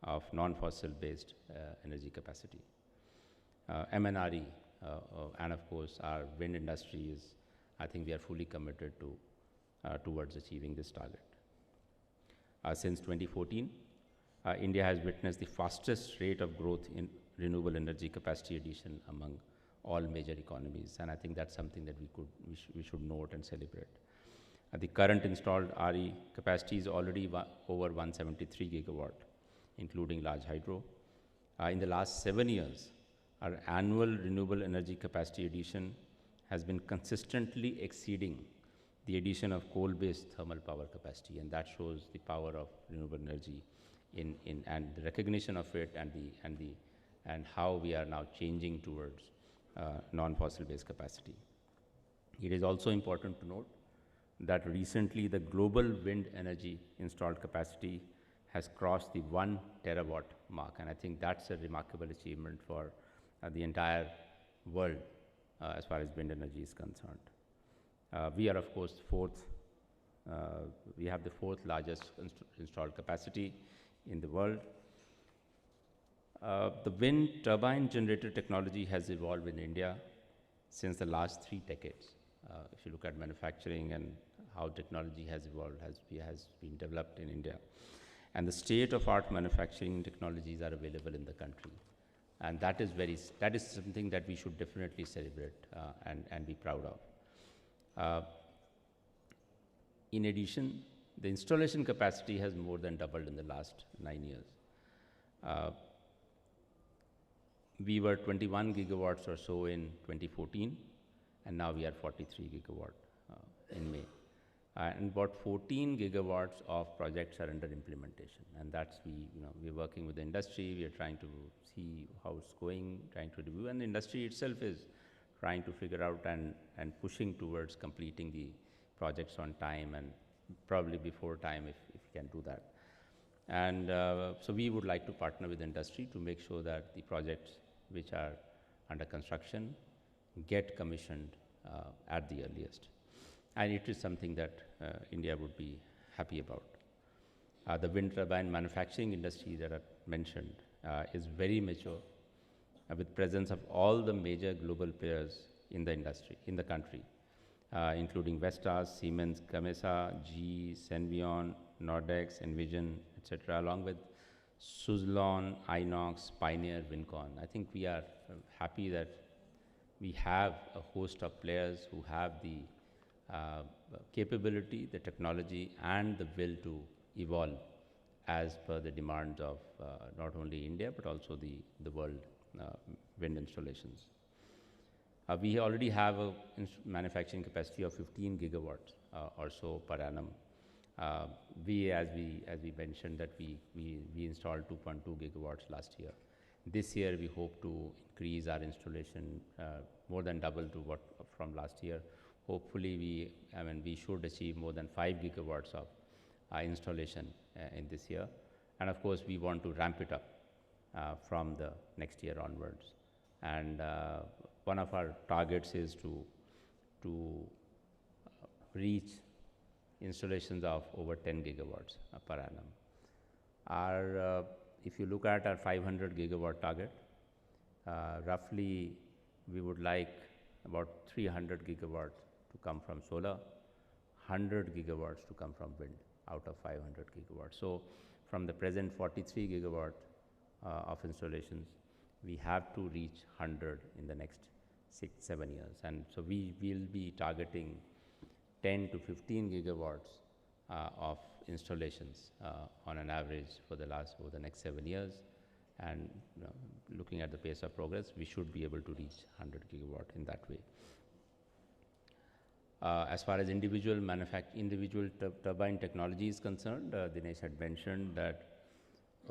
of non-fossil based energy capacity. MNRE and of course our wind industry is, I think we are fully committed to towards achieving this target. Since 2014, India has witnessed the fastest rate of growth in renewable energy capacity addition among all major economies, and I think that's something that we should note and celebrate. The current installed RE capacity is already over 173 gigawatt, including large hydro. In the last 7 years, our annual renewable energy capacity addition has been consistently exceeding the addition of coal-based thermal power capacity, and that shows the power of renewable energy and the recognition of it and how we are now changing towards non-fossil based capacity. It is also important to note that recently the global wind energy installed capacity has crossed the 1 terawatt mark, and I think that's a remarkable achievement for the entire world as far as wind energy is concerned. We are, of course, we have the fourth largest installed capacity in the world. The wind turbine generator technology has evolved in India since the last 3 decades. If you look at manufacturing and how technology has evolved, has been developed in India. And the state-of-art manufacturing technologies are available in the country. And that is something that we should definitely celebrate and be proud of. In addition, the installation capacity has more than doubled in the last 9 years. We were 21 gigawatts or so in 2014, and now we are 43 gigawatt in May. And about 14 gigawatts of projects are under implementation, and that's we're working with the industry. We are trying to see how it's going, trying to review, and the industry itself is trying to figure out and pushing towards completing the projects on time and probably before time if we can do that. And so we would like to partner with the industry to make sure that the projects which are under construction get commissioned at the earliest. And it is something that India would be happy about. The wind turbine manufacturing industry that I mentioned is very mature, with presence of all the major global players in the industry, in the country, including Vestas, Siemens, Gamesa, GE, Senvion, Nordex, Envision, etc., along with Suzlon, Inox, Pioneer, Wincon. I think we are happy that we have a host of players who have the capability, the technology, and the will to evolve as per the demands of not only India, but also the world wind installations. We already have a manufacturing capacity of 15 gigawatts or so per annum. As we mentioned that we installed 2.2 gigawatts last year. This year we hope to increase our installation more than double to what from last year. Hopefully we should achieve more than 5 gigawatts of installation in this year. And of course we want to ramp it up from the next year onwards. And one of our targets is to reach installations of over 10 gigawatts per annum. If you look at our 500 gigawatt target, Roughly, we would like about 300 gigawatts to come from solar, 100 gigawatts to come from wind out of 500 gigawatts. So from the present 43 gigawatt of installations, we have to reach 100 in the next 6-7 years. And so we will be targeting 10 to 15 gigawatts of installations on an average over the next 7 years. And looking at the pace of progress, we should be able to reach 100 gigawatt in that way. As far as individual turbine technology is concerned, Dinesh had mentioned that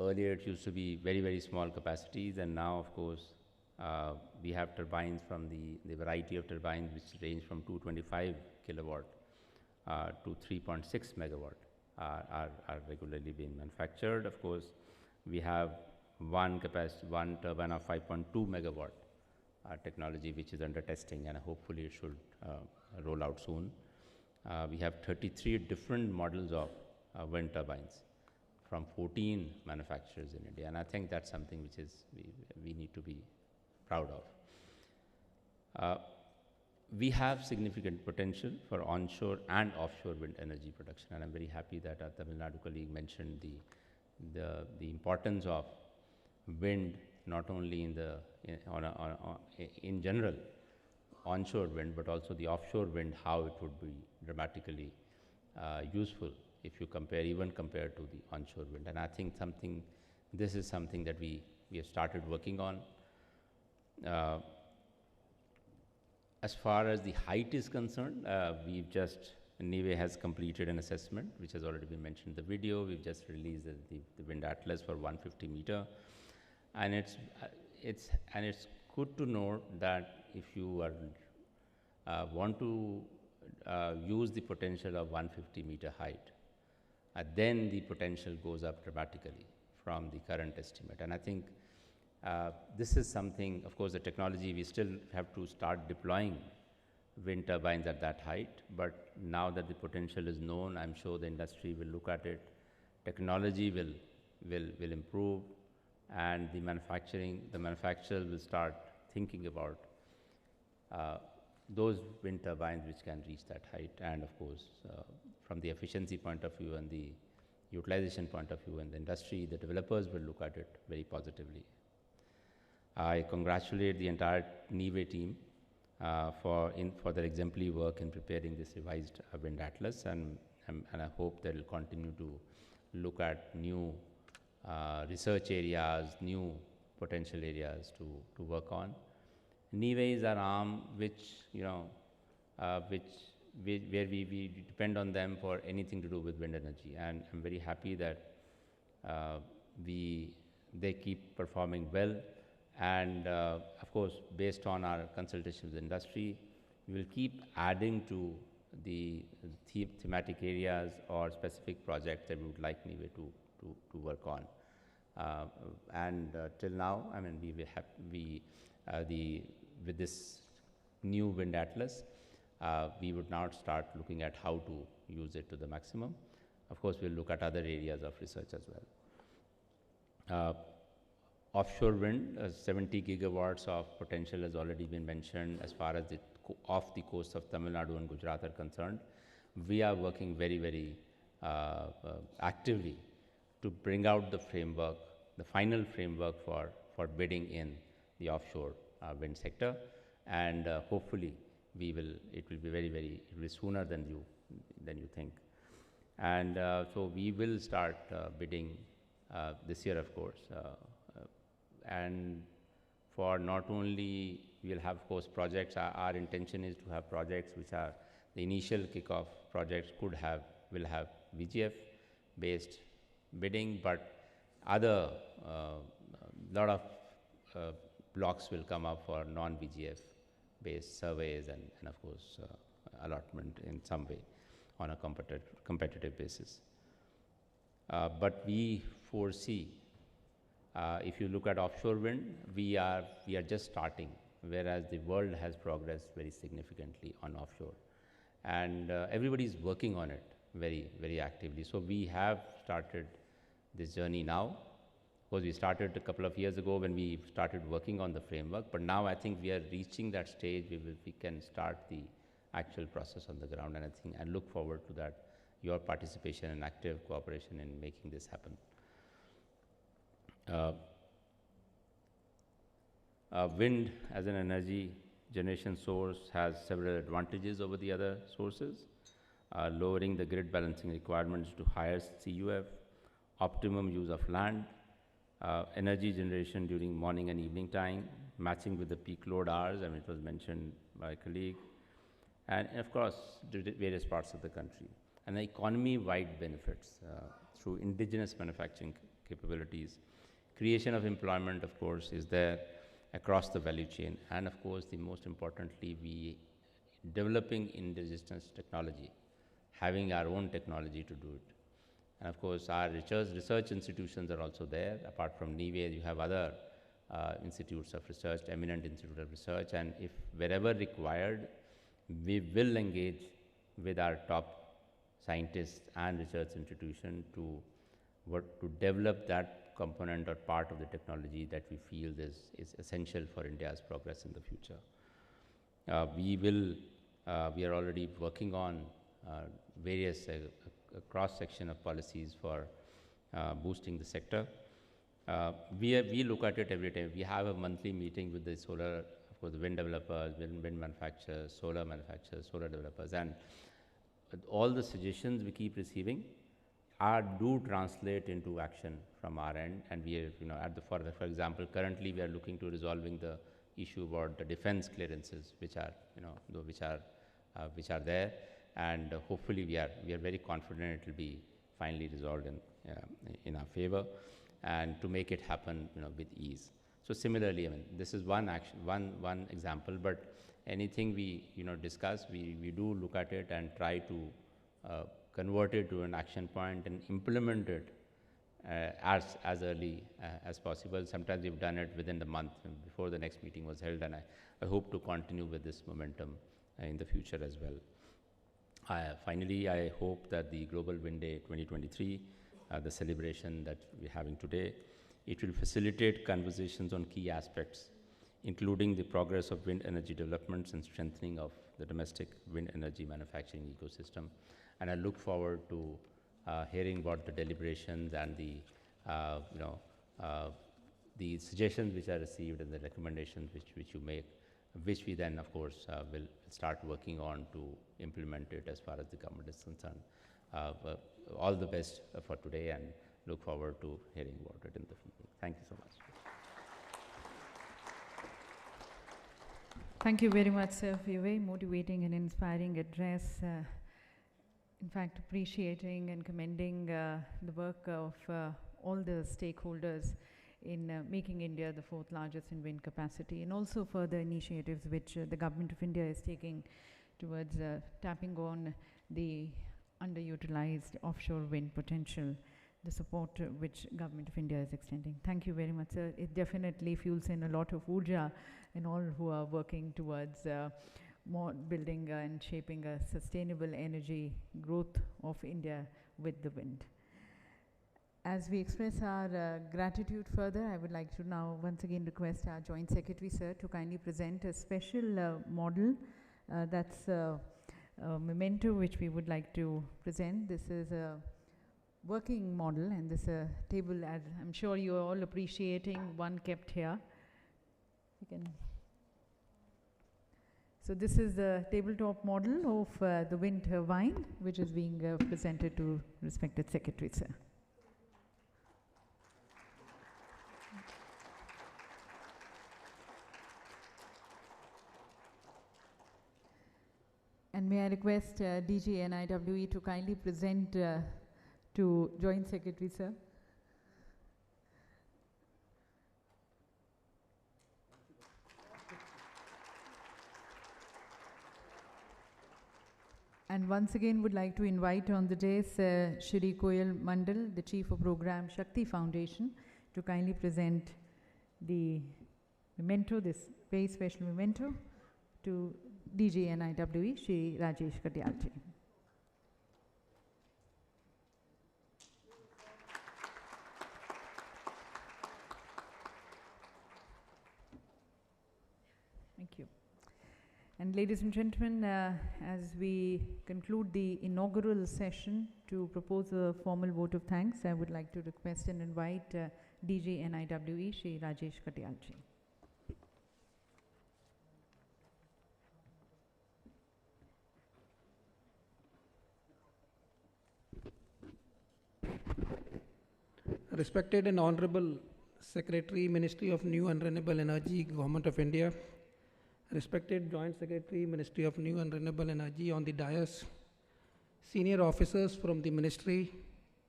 earlier it used to be very, very small capacities, and now, of course, we have turbines from the variety of turbines which range from 225 kilowatt to 3.6 megawatt are regularly being manufactured. Of course, we have one turbine of 5.2 megawatt technology which is under testing, and hopefully it should roll out soon. We have 33 different models of wind turbines from 14 manufacturers in India, and I think that's something which is we need to be proud of. We have significant potential for onshore and offshore wind energy production, and I'm very happy that our Tamil Nadu colleague mentioned the importance of wind, not only in general onshore wind, but also the offshore wind, how it would be dramatically useful if you compare to the onshore wind. And I think this is something that we have started working on. As far as the height is concerned, NIWE has completed an assessment, which has already been mentioned in the video. We've just released the wind atlas for 150 meter. And it's good to note that if you want to use the potential of 150 meter height, then the potential goes up dramatically from the current estimate. And I think this is something, of course, the technology, we still have to start deploying wind turbines at that height, but now that the potential is known, I'm sure the industry will look at it, technology will improve, and the manufacturer will start thinking about those wind turbines which can reach that height. And of course, from the efficiency point of view and the utilization point of view, and the industry, the developers will look at it very positively. I congratulate the entire NIWE team for their exemplary work in preparing this revised wind atlas, and I hope they will continue to look at new research areas, new potential areas to work on. NIWE is our arm where we depend on them for anything to do with wind energy, and I'm very happy that they keep performing well. And of course, based on our consultation with the industry, we will keep adding to the thematic areas or specific projects that we would like NIWE to work on. Till now, I mean, with this new wind atlas, we would now start looking at how to use it to the maximum. Of course, we'll look at other areas of research as well. Offshore wind, 70 gigawatts of potential has already been mentioned. As far as off the coast of Tamil Nadu and Gujarat are concerned, we are working very, very actively to bring out the framework, the final framework for bidding in the offshore wind sector, and hopefully it will be sooner than you think. And so we will start bidding this year, of course. And for not only, we'll have, of course, projects. Our intention is to have projects which are the initial kickoff projects will have VGF-based bidding, but other lot of blocks will come up for non-VGF-based surveys and of course allotment in some way on a competitive basis. But we foresee, if you look at offshore wind, we are just starting, whereas the world has progressed very significantly on offshore, and everybody is working on it very, very actively. So we have started this journey now. course, we started a couple of years ago when we started working on the framework, but now I think we are reaching that stage where we can start the actual process on the ground, and I look forward to that, your participation and active cooperation in making this happen. Wind as an energy generation source has several advantages over the other sources, lowering the grid balancing requirements to higher CUF, optimum use of land, energy generation during morning and evening time, matching with the peak load hours, I mean, it was mentioned by a colleague, and of course, various parts of the country. And the economy-wide benefits through indigenous manufacturing capabilities. Creation of employment, of course, is there across the value chain, and of course, the most importantly, we developing indigenous technology, having our own technology to do it. And of course, our research institutions are also there. Apart from NIWE, you have other institutes of research, eminent institute of research, and if wherever required, we will engage with our top scientists and research institution to develop that component or part of the technology that we feel is essential for India's progress in the future. We are already working on various cross-section of policies for boosting the sector. We look at it every time. We have a monthly meeting with the solar, of course, the wind developers, wind manufacturers, solar manufacturers, solar developers, and all the suggestions we keep receiving do translate into action from our end. And we are, for example, currently we are looking to resolving the issue about the defense clearances, which are there, and hopefully we are very confident it will be finally resolved in our favor, and to make it happen with ease. So similarly, I mean, this is one example, but anything we discuss, we do look at it and try to convert it to an action point and implement it as early as possible. Sometimes we've done it within the month before the next meeting was held, and I hope to continue with this momentum in the future as well. Finally, I hope that the Global Wind Day 2023, the celebration that we're having today, it will facilitate conversations on key aspects, including the progress of wind energy developments and strengthening of the domestic wind energy manufacturing ecosystem. And I look forward to hearing about the deliberations and the suggestions which are received and the recommendations which you make, which we then, of course, will start working on to implement it as far as the government is concerned. All the best for today, and look forward to hearing about it in the future. Thank you so much. Thank you very much, sir, for your very motivating and inspiring address. In fact, appreciating and commending the work of all the stakeholders in making India the fourth largest in wind capacity, and also further initiatives which the Government of India is taking towards tapping on the underutilized offshore wind potential, the support which Government of India is extending. Thank you very much, sir. It definitely fuels in a lot of urja in all who are working towards more building and shaping a sustainable energy growth of India with the wind. As we express our gratitude further, I would like to now once again request our Joint Secretary, sir, to kindly present a special model that's a memento which we would like to present. This is a working model, and this table, as I'm sure you're all appreciating, one kept here. You can. So this is the tabletop model of the wind turbine, which is being presented to respected Secretary, sir. And may I request DG NIWE to kindly present to Joint Secretary, sir. And once again would like to invite on the dais Shri Koyal Mandal, the Chief of Program Shakti Foundation, to kindly present the memento, this very special memento, to DG NIWE, Shri Rajesh Kadyalji. And ladies and gentlemen, as we conclude the inaugural session to propose a formal vote of thanks, I would like to request and invite DG NIWE, Shri Rajesh Katyalji. Respected and Honorable Secretary, Ministry of New and Renewable Energy, Government of India, respected Joint Secretary, Ministry of New and Renewable Energy on the dais, senior officers from the Ministry,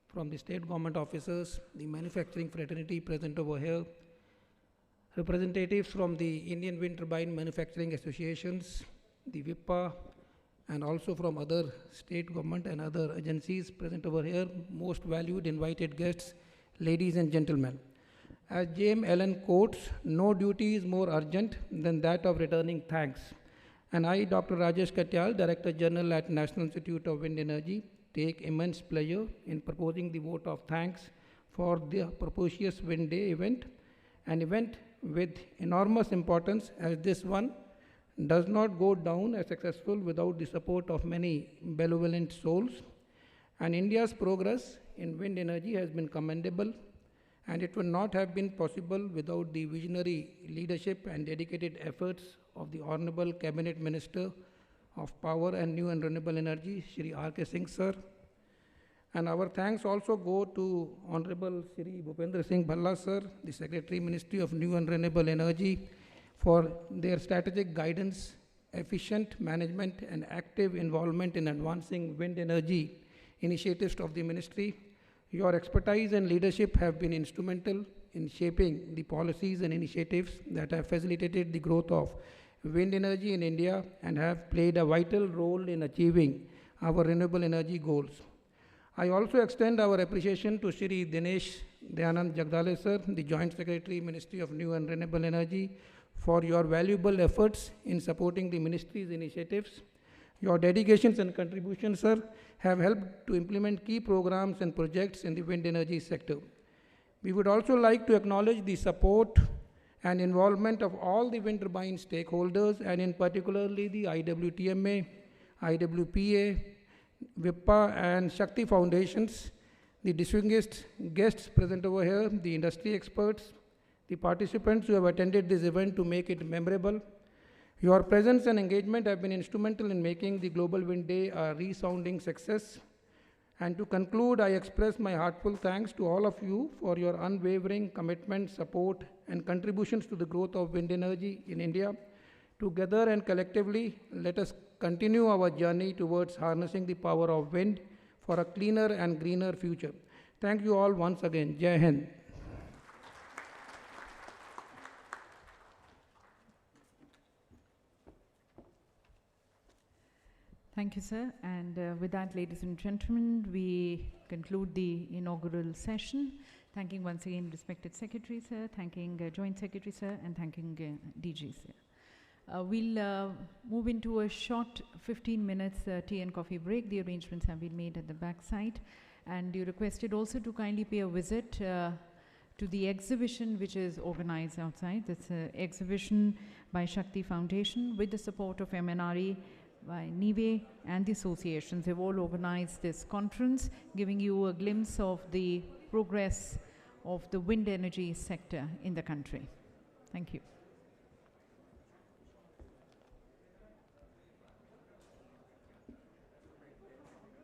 from the state government officers, the manufacturing fraternity present over here, representatives from the Indian Wind Turbine Manufacturing Associations, the WIPA, and also from other state government and other agencies present over here, most valued invited guests, ladies and gentlemen. As James Allen quotes, no duty is more urgent than that of returning thanks. And I, Dr. Rajesh Katyal, Director General at National Institute of Wind Energy, take immense pleasure in proposing the vote of thanks for the propitious Wind Day event, an event with enormous importance, as this one does not go down as successful without the support of many benevolent souls. And India's progress in wind energy has been commendable, and it would not have been possible without the visionary leadership and dedicated efforts of the Honorable Cabinet Minister of Power and New and Renewable Energy, Shri R.K. Singh sir. And our thanks also go to Honorable Shri Bhupendra Singh Bhalla sir, the Secretary, Ministry of New and Renewable Energy, for their strategic guidance, efficient management, and active involvement in advancing wind energy initiatives of the ministry. Your expertise and leadership have been instrumental in shaping the policies and initiatives that have facilitated the growth of wind energy in India and have played a vital role in achieving our renewable energy goals. I also extend our appreciation to Shri Dinesh Dayanand Jagdale sir, the Joint Secretary, Ministry of New and Renewable Energy, for your valuable efforts in supporting the ministry's initiatives. Your dedications and contributions, sir, have helped to implement key programs and projects in the wind energy sector. We would also like to acknowledge the support and involvement of all the wind turbine stakeholders, and in particularly the IWTMA, IWPA, WIPA, and Shakti Foundations, the distinguished guests present over here, the industry experts, the participants who have attended this event to make it memorable. Your presence and engagement have been instrumental in making the Global Wind Day a resounding success. And to conclude, I express my heartfelt thanks to all of you for your unwavering commitment, support, and contributions to the growth of wind energy in India. Together and collectively, let us continue our journey towards harnessing the power of wind for a cleaner and greener future. Thank you all once again. Jai Hind. Thank you, sir. And with that, ladies and gentlemen, we conclude the inaugural session. Thanking once again respected Secretary, sir, thanking Joint Secretary, sir, and thanking DG, sir. We'll move into a short 15 minutes tea and coffee break. The arrangements have been made at the back side. And you requested also to kindly pay a visit to the exhibition which is organized outside. That's an exhibition by Shakti Foundation with the support of MNRE, by NIWE and the associations. They've all organized this conference, giving you a glimpse of the progress of the wind energy sector in the country. Thank you.